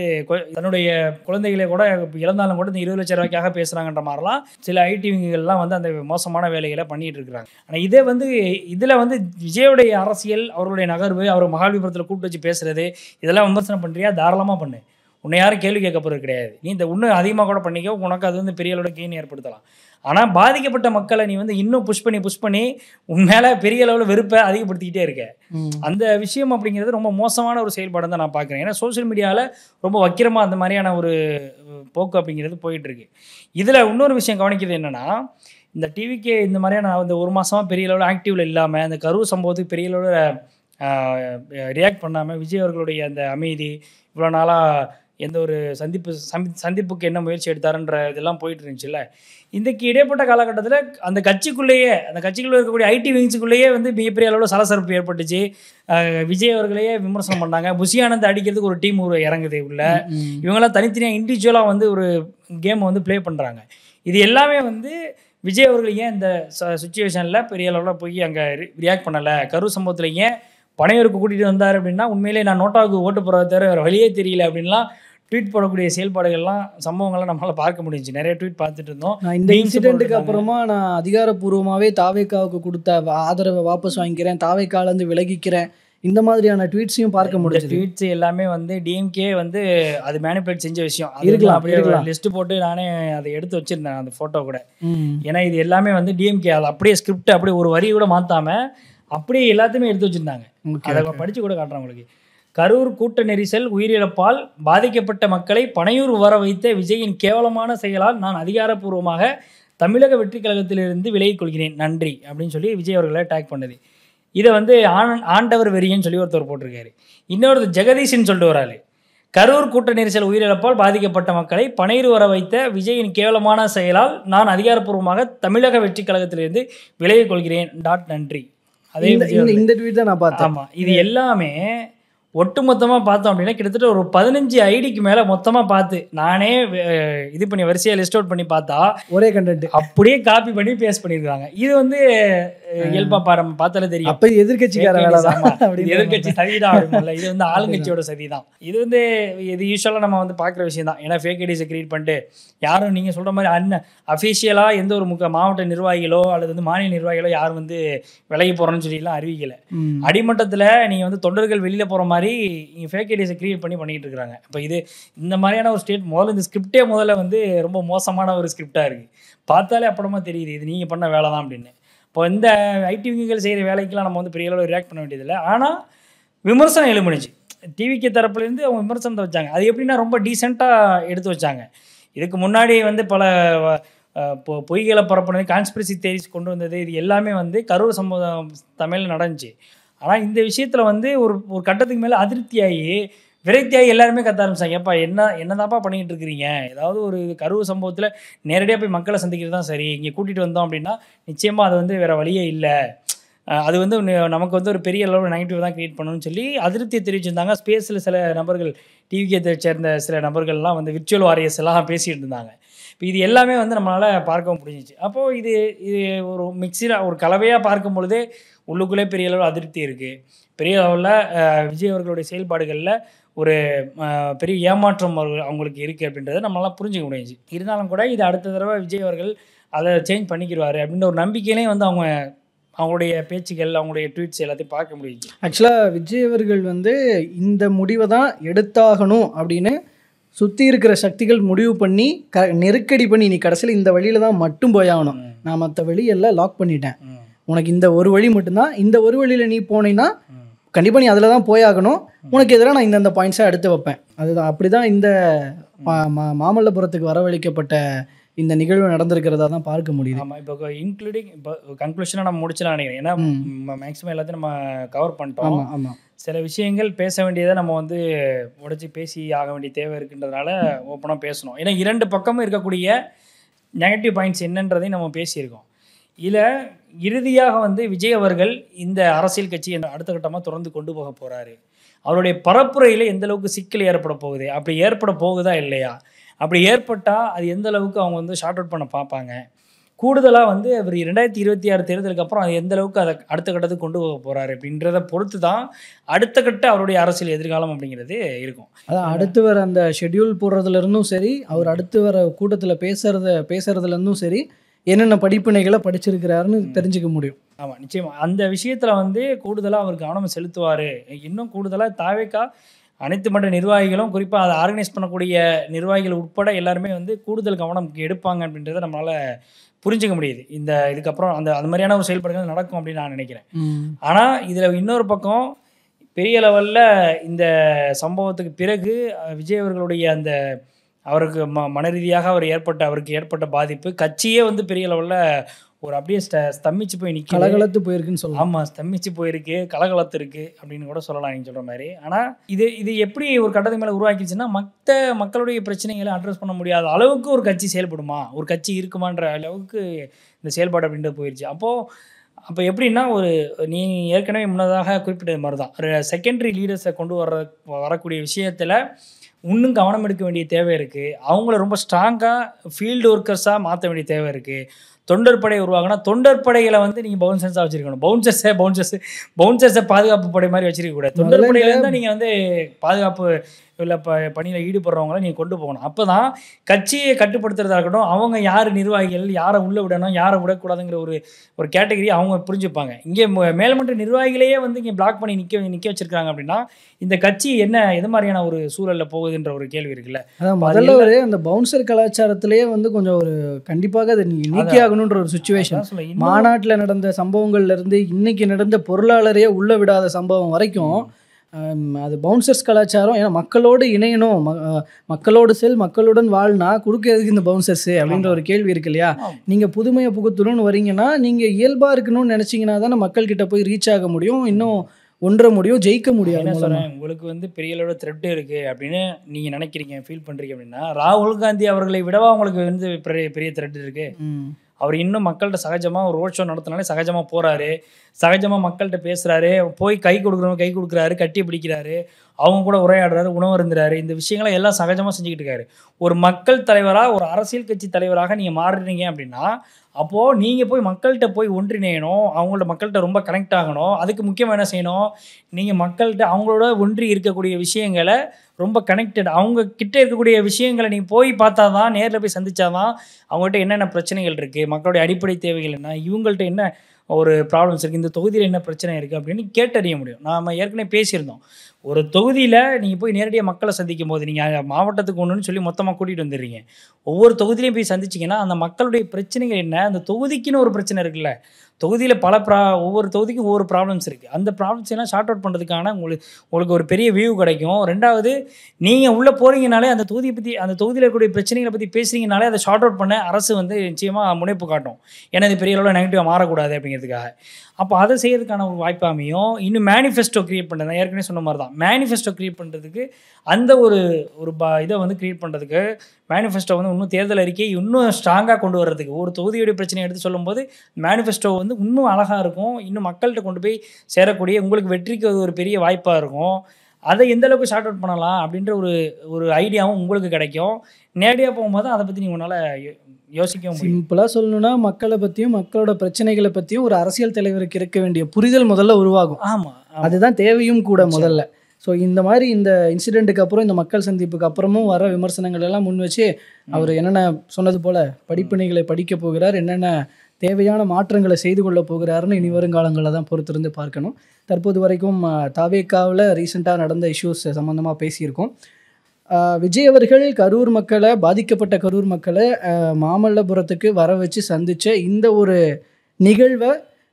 தன்னுடைய குழந்தைகளை கூட இழந்தாலும் கூட இந்த 20 லட்சம் ரூபாய்க்காக பேசுறாங்கன்ற மாதிரிலாம் சில ஐடிவிங்கள்லாம் வந்து அந்த மோசமான வேலைகளை பண்ணிட்டு இருக்கிறாங்க. ஆனால் இதே வந்து இதில் வந்து விஜயோடைய அரசியல், அவருடைய நகர்வு, அவர் மகாபலிபுரத்தில் கூப்பிட்டு வச்சு பேசுறது, இதெல்லாம் விமர்சனம் பண்ணுறியா, தாராளமாக பண்ணு. உன்னை யாரும் கேள்வி கேட்க போகிறது கிடையாது. நீ இந்த இன்னும் அதிகமாக கூட பண்ணிக்கோ, உனக்கு அது வந்து பெரிய அளவோட கெயின் ஏற்படுத்தலாம். ஆனால் பாதிக்கப்பட்ட மக்களை நீ வந்து இன்னும் புஷ் பண்ணி உன் மேலே பெரிய அளவில் வெறுப்பை அதிகப்படுத்திக்கிட்டே இருக்க. அந்த விஷயம் அப்படிங்கிறது ரொம்ப மோசமான ஒரு செயல்பாடு தான் நான் பார்க்குறேன். ஏன்னா சோசியல் மீடியாவில் ரொம்ப வக்கிரமாக அந்த மாதிரியான ஒரு போக்கு அப்படிங்கிறது போயிட்டுருக்கு. இதில் இன்னொரு விஷயம் கவனிக்கிறது என்னென்னா, இந்த டிவிக்கே இந்த மாதிரியான இந்த ஒரு மாதமாக பெரிய அளவில் ஆக்டிவில் இல்லாமல், அந்த கரூர் சம்பவத்துக்கு பெரிய அளவில் ரியாக்ட் பண்ணாமல், விஜய் அவர்களுடைய அந்த அமைதி, இவ்வளோ நாளாக எந்த ஒரு சந்திப்புக்கு என்ன முயற்சி எடுத்தாருன்ற இதெல்லாம் போயிட்டு இருந்துச்சுல்ல, இன்றைக்கு இடைப்பட்ட காலகட்டத்தில் அந்த கட்சிக்குள்ளே இருக்கக்கூடிய ஐடி விங்ஸுக்குள்ளேயே வந்து மிகப்பெரிய அளவில் சலசரப்பு ஏற்பட்டுச்சு. விஜய் அவர்களையே விமர்சனம் பண்ணாங்க. புஷி ஆனந்த் அடிக்கிறதுக்கு ஒரு டீம் இறங்குது உள்ள. இவங்களாம் தனித்தனியாக இண்டிவிஜுவலாக வந்து ஒரு கேமை வந்து ப்ளே பண்ணுறாங்க. இது எல்லாமே வந்து விஜய் அவர்கள் ஏன் இந்த சுச்சுவேஷனில் பெரிய அளவில் போய் அங்கே ரியாக்ட் பண்ணலை, கரூர் சம்பவத்தில் ஏன் பனையூருக்கு கூட்டிகிட்டு வந்தார் அப்படின்னா, உண்மையிலே நான் நோட்டாவுக்கு ஓட்டு போகிறத தவிர வேறு வழியே தெரியல அப்படின்லாம் ட்வீட் போடக்கூடிய செயல்பாடுகள்லாம், சம்பவங்கள்லாம் நம்மளால் பார்க்க முடிஞ்சிச்சு. நிறைய ட்வீட் பார்த்துட்டு இருந்தோம். இந்த இன்சிடென்ட்டுக்கு அப்புறமா நான் அதிகாரப்பூர்வமாகவே தாவேக்காவுக்கு கொடுத்த ஆதரவை வாபஸ் வாங்கிக்கிறேன், தாவேக்காலேருந்து விலகிக்கிறேன், இந்த மாதிரியான ட்வீட்ஸையும் பார்க்க முடியும். ட்வீட்ஸ் எல்லாமே வந்து டிஎம்கே வந்து அது மேனிபுலேட் செஞ்ச விஷயம் இருக்கலாம். அப்படியே லிஸ்ட் போட்டு நானே அதை எடுத்து வச்சிருந்தேன் அந்த ஃபோட்டோ கூட. ஏன்னா இது எல்லாமே வந்து டிஎம்கே அதை அப்படியே ஸ்கிரிப்ட் அப்படியே ஒரு வரி கூட மாற்றாமல் அப்படியே எல்லாத்தையுமே எடுத்து வச்சுருந்தாங்க. அதை படித்து கூட காட்டுறேன் உங்களுக்கு. கரூர் கூட்ட நெரிசல் உயிரிழப்பால் பாதிக்கப்பட்ட மக்களை பனையூர் வர வைத்த விஜயின் கேவலமான செயலால் நான் அதிகாரப்பூர்வமாக தமிழக வெற்றி கழகத்திலிருந்து விலகிக் கொள்கிறேன், நன்றி அப்படின்னு சொல்லி விஜய் அவர்களை டேக் பண்ணுது. இதை வந்து ஆண்டவர் வெறியன்னு சொல்லி ஒருத்தர் போட்டிருக்காரு. இன்னொருத்தர் ஜெகதீஷன் சொல்லிட்டு வராரு, கரூர் கூட்ட நெரிசல் உயிரிழப்பால் பாதிக்கப்பட்ட மக்களை பனையூர் வர வைத்த விஜயின் கேவலமான செயலால் நான் அதிகாரப்பூர்வமாக தமிழக வெற்றி கழகத்திலிருந்து விலகிக் கொள்கிறேன், நன்றி. அதே இந்த ட்வீட் தான் நான் பார்த்தேன். ஆமாம், இது எல்லாமே ஒட்டுமொத்தமாக பார்த்தோம் அப்படின்னா கிட்டத்தட்ட ஒரு 15 ஐடிக்கு மேலே மொத்தமாக பார்த்து நானே இது பண்ணி வரிசையாக லிஸ்ட் அவுட் பண்ணி பார்த்தா ஒரே கண்டென்ட் அப்படியே காப்பி பண்ணி பேஸ்ட் பண்ணியிருக்காங்க. இது வந்து இயல்பா நம்ம பார்த்தாலே தெரியும். அப்போ எதிர்கட்சிக்கார வேலை தான், எதிர்கட்சி சதிதான் ஆடும்ல. இது வந்து ஆளுங்கட்சியோட சதி தான். இது வந்து இது யூஸ்வலாக நம்ம வந்து பார்க்குற விஷயம் தான். ஏன்னா ஃபேக் ஐடிஸை கிரியேட் பண்ணிட்டு யாரும் நீங்கள் சொல்கிற மாதிரி அஃபிஷியலாக எந்த ஒரு மாவட்ட நிர்வாகிகளோ அல்லது வந்து மாநில நிர்வாகிகளோ யாரும் வந்து விலகி போகிறோன்னு சொல்லிலாம் அறிவிக்கலை. அடிமட்டத்தில் நீங்கள் வந்து தொண்டர்கள் வெளியில் போகிற மாதிரி இங்கே ஃபேக் ஐடிஸை கிரியேட் பண்ணிட்டு இருக்கிறாங்க. இப்போ இது இந்த மாதிரியான ஒரு ஸ்டேட் முதல்ல இந்த ஸ்கிரிப்டே முதல்ல வந்து ரொம்ப மோசமான ஒரு ஸ்கிரிப்டாக இருக்குது. பார்த்தாலே அப்புறமா தெரியுது இது நீங்கள் பண்ண வேலை தான் அப்படின்னு. இப்போ இந்த ஐடி விங்குகள் செய்கிற வேலைக்கெல்லாம் நம்ம வந்து பெரிய அளவில் ரியாக்ட் பண்ண வேண்டியதில்லை. ஆனால் விமர்சனம் எழும்புனுச்சு. டிவிக்கு தரப்புலேருந்து அவங்க விமர்சனத்தை வச்சாங்க. அது எப்படின்னா ரொம்ப டீசெண்டாக எடுத்து வச்சாங்க. இதுக்கு முன்னாடி வந்து பல பொய்களை பரப்புனது, கான்ஸ்பிரசி தேரிஸ் கொண்டு வந்தது, இது எல்லாமே வந்து கரூர் சம்பவம் தமிழில் நடந்துச்சு. ஆனால் இந்த விஷயத்தில் வந்து ஒரு கட்டத்துக்கு மேலே அதிருப்தியாகி விரக்தியாகி எல்லாருமே கத்த ஆரம்பிச்சாங்க. ஏப்பா என்னதாப்பா பண்ணிகிட்டு இருக்கிறீங்க, ஏதாவது ஒரு கரூர் சம்பவத்தில் நேரடியாக போய் மக்களை சந்திக்கிறது தான் சரி, இங்கே கூட்டிகிட்டு வந்தோம் அப்படின்னா நிச்சயமாக அது வந்து வேறு வழியே இல்லை, அது வந்து நமக்கு வந்து ஒரு பெரிய அளவு நெகட்டிவ் தான் க்ரியேட் பண்ணணும்னு சொல்லி அதிருப்தியை தெரிவிச்சிருந்தாங்க. ஸ்பேஸில் சில நபர்கள், டிவிக்கே சேர்ந்த சில நபர்கள்லாம் வந்து விர்ச்சுவல் வாரியர்ஸ் எல்லாம் பேசிகிட்டு இருந்தாங்க. இப்போ இது எல்லாமே வந்து நம்மளால் பார்க்கவும் முடிஞ்சிச்சு. அப்போது இது ஒரு மிக்சராக ஒரு கலவையாக பார்க்கும் பொழுதே உள்ளுக்குள்ளே பெரிய அளவில் அதிருப்தி இருக்குது. பெரிய அளவில் விஜய் அவர்களுடைய செயல்பாடுகளில் ஒரு பெரிய ஏமாற்றம் அவங்களுக்கு இருக்குது அப்படின்றத நம்மளால் புரிஞ்சுக்க முடிஞ்சிச்சு. இருந்தாலும் கூட இது அடுத்த தடவை விஜய் அவர்கள் அதை சேஞ்ச் பண்ணிக்கிடுவார் அப்படின்ற ஒரு நம்பிக்கையிலையும் வந்து அவங்களுடைய பேச்சுகள், அவங்களுடைய ட்வீட்ஸ் எல்லாத்தையும் பார்க்க முடியுது. ஆக்சுவலாக விஜய் அவர்கள் வந்து இந்த முடிவை தான் எடுத்தாகணும் அப்படின்னு சுற்றி இருக்கிற சக்திகள் முடிவு பண்ணி நெருக்கடி பண்ணி நீ கடைசியில் இந்த வழியில தான் மட்டும் போயாகணும், நான் மற்ற வழியெல்லாம் லாக் பண்ணிட்டேன், உனக்கு இந்த ஒரு வழி மட்டும்தான், இந்த ஒரு வழியில் நீ போனீங்கன்னா கண்டிப்பாக நீ அதில் தான் போயாகணும், உனக்கு எதிராக நான் இந்தந்த பாயிண்ட்ஸாக எடுத்து வைப்பேன். அதுதான் அப்படி தான் இந்த மாமல்லபுரத்துக்கு வரவழைக்கப்பட்ட இந்த நிகழ்வு நடந்திருக்கிறதா தான் பார்க்க முடியுது. ஆமாம், இப்போ இன்க்ளூடிங் இப்போ கன்க்ளூஷனாக நம்ம முடிச்சலாம் நினைக்கிறேன். ஏன்னா மேக்ஸிமம் எல்லாத்தையும் நம்ம கவர் பண்ணிட்டோம். ஆமாம் ஆமாம், சில விஷயங்கள் பேச வேண்டியதை நம்ம வந்து உடைச்சி பேசி ஆக வேண்டிய தேவை இருக்குன்றதுனால ஓப்பனாக பேசணும். ஏன்னா 2 பக்கமும் இருக்கக்கூடிய நெகட்டிவ் பாயிண்ட்ஸ் என்னன்றதையும் நம்ம பேசியிருக்கோம். இதில் இறுதியாக வந்து விஜய் அவர்கள் இந்த அரசியல் கட்சி அடுத்த கட்டமாக தொடர்ந்து கொண்டு போக போகிறாரு. அவருடைய பரப்புரையில் எந்த அளவுக்கு சிக்கல் ஏற்பட போகுது, அப்படி ஏற்பட போகுதா இல்லையா, அப்படி ஏற்பட்டால் அது எந்த அளவுக்கு அவங்க வந்து ஷார்ட் அவுட் பண்ண பார்ப்பாங்க, கூடுதலாக வந்து அவர் 2026 தேர்தலுக்கு அப்புறம் அது எந்த அளவுக்கு அதை அடுத்த கட்டத்துக்கு கொண்டு போக போகிறாரு அப்படின்றத பொறுத்து தான் அடுத்த கட்ட அவருடைய அரசியல் எதிர்காலம் அப்படிங்கிறது இருக்கும். அதான் அடுத்து வர அந்த ஷெட்யூல் போடுறதுலேருந்தும் சரி, அவர் அடுத்து வர கூட்டத்தில் பேசுறதுலேருந்தும் சரி, என்னென்ன படிப்பினைகளை படிச்சிருக்கிறாருன்னு தெரிஞ்சுக்க முடியும். ஆமாம், நிச்சயமாக அந்த விஷயத்தில் வந்து கூடுதலாக அவர் கவனம் செலுத்துவார். இன்னும் கூடுதலாக தாவேக்கா அனைத்து மட்ட நிர்வாகிகளும், குறிப்பாக அதை ஆர்கனைஸ் பண்ணக்கூடிய நிர்வாகிகள் உட்பட எல்லாருமே வந்து கூடுதல் கவனம் எடுப்பாங்க அப்படின்றத நம்மளால் புரிஞ்சுக்க முடியுது. இதுக்கப்புறம் அந்த மாதிரியான ஒரு செயல்பாடுகள் நடக்கும் அப்படின்னு நான் நினைக்கிறேன். ஆனால் இதில் இன்னொரு பக்கம் பெரிய லெவலில் இந்த சம்பவத்துக்கு பிறகு விஜய் அவர்களுடைய அந்த அவருக்கு மன ரீதியாக அவருக்கு ஏற்பட்ட பாதிப்பு, கட்சியே வந்து பெரிய லெவலில் ஒரு அப்படியே ஸ்தம்பிச்சு போய் நிற்க, கலகலத்து போயிருக்குன்னு சொல்லலாம். ஆமாம், ஸ்தம்பிச்சு போயிருக்கு, கலகலத்து இருக்குது அப்படின்னு கூட சொல்லலாம் நீங்கள் சொல்கிற மாதிரி. ஆனால் இது எப்படி ஒரு கட்டத்துக்கு மேலே உருவாக்கிடுச்சுன்னா, மக்களுடைய பிரச்சனைகளை அட்ரஸ் பண்ண முடியாத அளவுக்கு ஒரு கட்சி செயல்படுமா, ஒரு கட்சி இருக்குமான்ற அளவுக்கு இந்த செயல்பாடு அப்படின்றது போயிடுச்சு. அப்போ எப்படின்னா, நீ ஏற்கனவே முன்னதாக குறிப்பிட்டது மாதிரி தான், ஒரு செகண்டரி லீடர்ஸை கொண்டு வரக்கூடிய விஷயத்தில் இன்னும் கவனம் எடுக்க வேண்டிய தேவை இருக்குது. அவங்கள ரொம்ப ஸ்ட்ராங்காக ஃபீல்டு ஒர்க்கர்ஸாக மாற்ற வேண்டிய தேவை இருக்குது. தொண்டர் படை உருவாகினா தொண்டர் படைகளை வந்து நீங்கள் பவுன்சர்ஸாக வச்சுருக்கணும். பவுன்சர்ஸை பாதுகாப்பு படை மாதிரி வச்சுருக்கக்கூடாது. தொண்டர் படையிலேருந்து நீங்கள் வந்து பாதுகாப்பு இல்லை பணியில் ஈடுபடுறவங்கள நீங்கள் கொண்டு போகணும். அப்போ தான் கட்சியை கட்டுப்படுத்துறதா இருக்கட்டும், அவங்க யார் நிர்வாகிகள், யாரை உள்ளே விடணும், யாரை விடக்கூடாதுங்கிற ஒரு கேட்டகரி அவங்க புரிஞ்சுப்பாங்க. இங்கே மேல்மட்ட நிர்வாகிகளையே வந்து இங்கே பிளாக் பண்ணி நிற்க வச்சிருக்காங்க அப்படின்னா, இந்த கட்சி எது மாதிரியான ஒரு சூழலில் போகுதுன்ற ஒரு கேள்வி இருக்குல்ல. அதான் முதல்ல அந்த பவுன்சர் கலாச்சாரத்திலேயே வந்து கொஞ்சம் கண்டிப்பாக அதை நீக்கி ஆகணுன்ற ஒரு சுச்சுவேஷன். மாநாட்டில் நடந்த சம்பவங்கள்ல இருந்து இன்னைக்கு நடந்த பொருளாளரையே உள்ள விடாத சம்பவம் வரைக்கும் அது பவுன்சர்ஸ் கலாச்சாரம். ஏன்னா மக்களோடு இணையணும், மக்களோடு மக்களுடன் வாழ்னா கொடுக்கறதுக்கு இந்த பவுன்சர்ஸ் அப்படின்ற ஒரு கேள்வி இருக்கு இல்லையா. நீங்கள் புதுமையை புகுத்தணும்னு வரீங்கன்னா நீங்கள் இயல்பாக இருக்கணும்னு நினச்சிங்கன்னா தானே மக்கள்கிட்ட போய் ரீச் ஆக முடியும், இன்னும் ஒன்ற முடியும், ஜெயிக்க முடியும். என்ன சொல்கிறேன், உங்களுக்கு வந்து பெரிய அளவு த்ரெட் இருக்குது அப்படின்னு நீங்கள் நினைக்கிறீங்க, ஃபீல் பண்ணுறீங்க அப்படின்னா, ராகுல் காந்தி அவர்களை விடவா உங்களுக்கு வந்து பெரிய த்ரெட் இருக்குது. அவர் இன்னும் மக்கள்கிட்ட சகஜமாக ஒரு ரோட் ஷோ நடத்தினாலே சகஜமாக போகிறாரு, சகஜமாக மக்கள்கிட்ட பேசுகிறாரு, போய் கை கொடுக்குறாரு, கட்டி பிடிக்கிறாரு, அவங்க கூட உரையாடுறாரு, உணவு இருந்துறாரு. இந்த விஷயங்களை எல்லாம் சகஜமாக செஞ்சுக்கிட்டு இருக்காரு. ஒரு மக்கள் தலைவராக, ஒரு அரசியல் கட்சி தலைவராக நீங்கள் மாறுறீங்க அப்படின்னா, அப்போது நீங்கள் போய் மக்கள்கிட்ட போய் ஒன்றிணையணும், மக்கள்கிட்ட ரொம்ப கனெக்ட் ஆகணும். அதுக்கு முக்கியமாக என்ன செய்யணும், நீங்கள் மக்கள்கிட்ட அவங்களோட ஒன்றி இருக்கக்கூடிய விஷயங்களை ரொம்ப கனெக்டட், அவங்க கிட்டே இருக்கக்கூடிய விஷயங்களை நீங்கள் போய் பார்த்தா தான், நேரில் போய் சந்திச்சாதான் அவங்கள்ட்ட என்னென்ன பிரச்சனைகள் இருக்குது, மக்களுடைய அடிப்படை தேவைகள் என்ன, இவங்கள்ட்ட என்ன ஒரு ப்ராப்ளம்ஸ் இருக்குது, இந்த தொகுதியில் என்ன பிரச்சனை இருக்குது அப்படின்னு கேட்டறிய முடியும். நாம் ஏற்கனவே பேசியிருந்தோம், ஒரு தொகுதியில் நீங்கள் போய் நேரடியாக மக்களை சந்திக்கும் போது, நீங்கள் மாவட்டத்துக்கு ஒன்றுன்னு சொல்லி மொத்தமாக கூட்டிகிட்டு வந்துடுறீங்க, ஒவ்வொரு தொகுதியிலையும் போய் சந்திச்சிங்கன்னா அந்த மக்களுடைய பிரச்சனைகள் என்ன, அந்த தொகுதிக்குன்னு ஒரு பிரச்சனை இருக்குல்ல, தொகுதியில் ஒவ்வொரு தொகுதிக்கும் ஒவ்வொரு ப்ராப்ளம்ஸ் இருக்குது, அந்த ப்ராப்ளம்ஸ் எல்லாம் ஷார்ட் அவுட் பண்ணுறதுக்கான உங்களுக்கு ஒரு பெரிய வியூ கிடைக்கும். ரெண்டாவது, நீங்கள் உள்ளே போகிறீங்கனாலே அந்த தொகுதியை பற்றி, அந்த தொகுதியில் இருக்கக்கூடிய பிரச்சனைகளை பற்றி பேசுகிறீங்கனாலே அதை ஷார்ட் அவுட் பண்ண அரசு வந்து நிச்சயமாக முனைப்பு காட்டும். ஏன்னா இது பெரிய அளவில் நெகட்டிவாக மாறக்கூடாது அப்படிங்கிறதுக்காக. அப்போ அதை செய்யறதுக்கான ஒரு வாய்ப்பு அமையும். இன்னும் மேனிஃபெஸ்டோ க்ரியேட் பண்ணுறது, நான் ஏற்கனவே சொன்ன மாதிரி தான், மேனிஃபெஸ்டோ க்ரியேட் பண்ணுறதுக்கு அந்த இதை வந்து க்ரியேட் பண்ணுறதுக்கு, மேனிஃபெஸ்டோ வந்து இன்னும் தேர்தல் அறிக்கையை இன்னும் ஸ்ட்ராங்காக கொண்டு வர்றதுக்கு, ஒரு தொகுதியுடைய பிரச்சனையை எடுத்து சொல்லும்போது மேனிஃபெஸ்டோ வந்து இன்னும் அழகாக இருக்கும், இன்னும் மக்கள்கிட்ட கொண்டு போய் சேரக்கூடிய, உங்களுக்கு வெற்றிக்கு ஒரு பெரிய வாய்ப்பாக இருக்கும். அதை எந்த அளவுக்கு ஷார்ட் அவுட் பண்ணலாம் அப்படின்ற ஒரு ஐடியாவும் உங்களுக்கு கிடைக்கும். நேரடியாக போகும்போது அதை பற்றி நீங்கள் உன்னால் யோசிக்கவும் முடியும். சிம்பிளாக சொல்லணும்னா, மக்களை பற்றியும் மக்களோட பிரச்சனைகளை பற்றியும் ஒரு அரசியல் தலைவருக்கு இருக்க வேண்டிய புரிதல் முதல்ல உருவாகும். ஆமாம், அதுதான் தேவையும் கூட முதல்ல. ஸோ இந்த மாதிரி இந்த இன்சிடெண்ட்டுக்கு அப்புறம், இந்த மக்கள் சந்திப்புக்கு அப்புறமும் வர விமர்சனங்கள் எல்லாம் முன் வச்சு அவர் என்னென்ன சொன்னது போல் படிப்பினைகளை படிக்க போகிறார், என்னென்ன தேவையான மாற்றங்களை செய்து கொள்ள போகிறாருன்னு இனி வருங்காலங்களில் தான் பொறுத்திருந்து பார்க்கணும். தற்போது வரைக்கும் தாவேக்காவில் ரீசெண்டாக நடந்த இஷ்யூஸ் சம்மந்தமாக பேசியிருக்கோம். விஜய் அவர்கள் கரூர் மக்களை, பாதிக்கப்பட்ட கரூர் மக்களை மாமல்லபுரத்துக்கு வர வச்சு சந்திச்ச இந்த ஒரு நிகழ்வை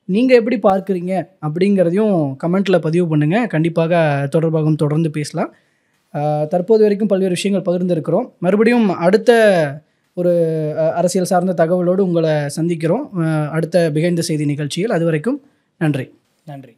நீங்கள் எப்படி பார்க்குறீங்க அப்படிங்கிறதையும் கமெண்ட்டில் பதிவு பண்ணுங்கள். கண்டிப்பாக தொடர்ந்து பேசலாம். தற்போது வரைக்கும் பல்வேறு விஷயங்கள் பகிர்ந்திருக்கிறோம். மறுபடியும் அடுத்த ஒரு அரசியல் சார்ந்த தகவலோடு உங்களை சந்திக்கிறோம் அடுத்த பிஹைண்ட் த செய்தி நிகழ்ச்சியில். அது வரைக்கும் நன்றி. நன்றி.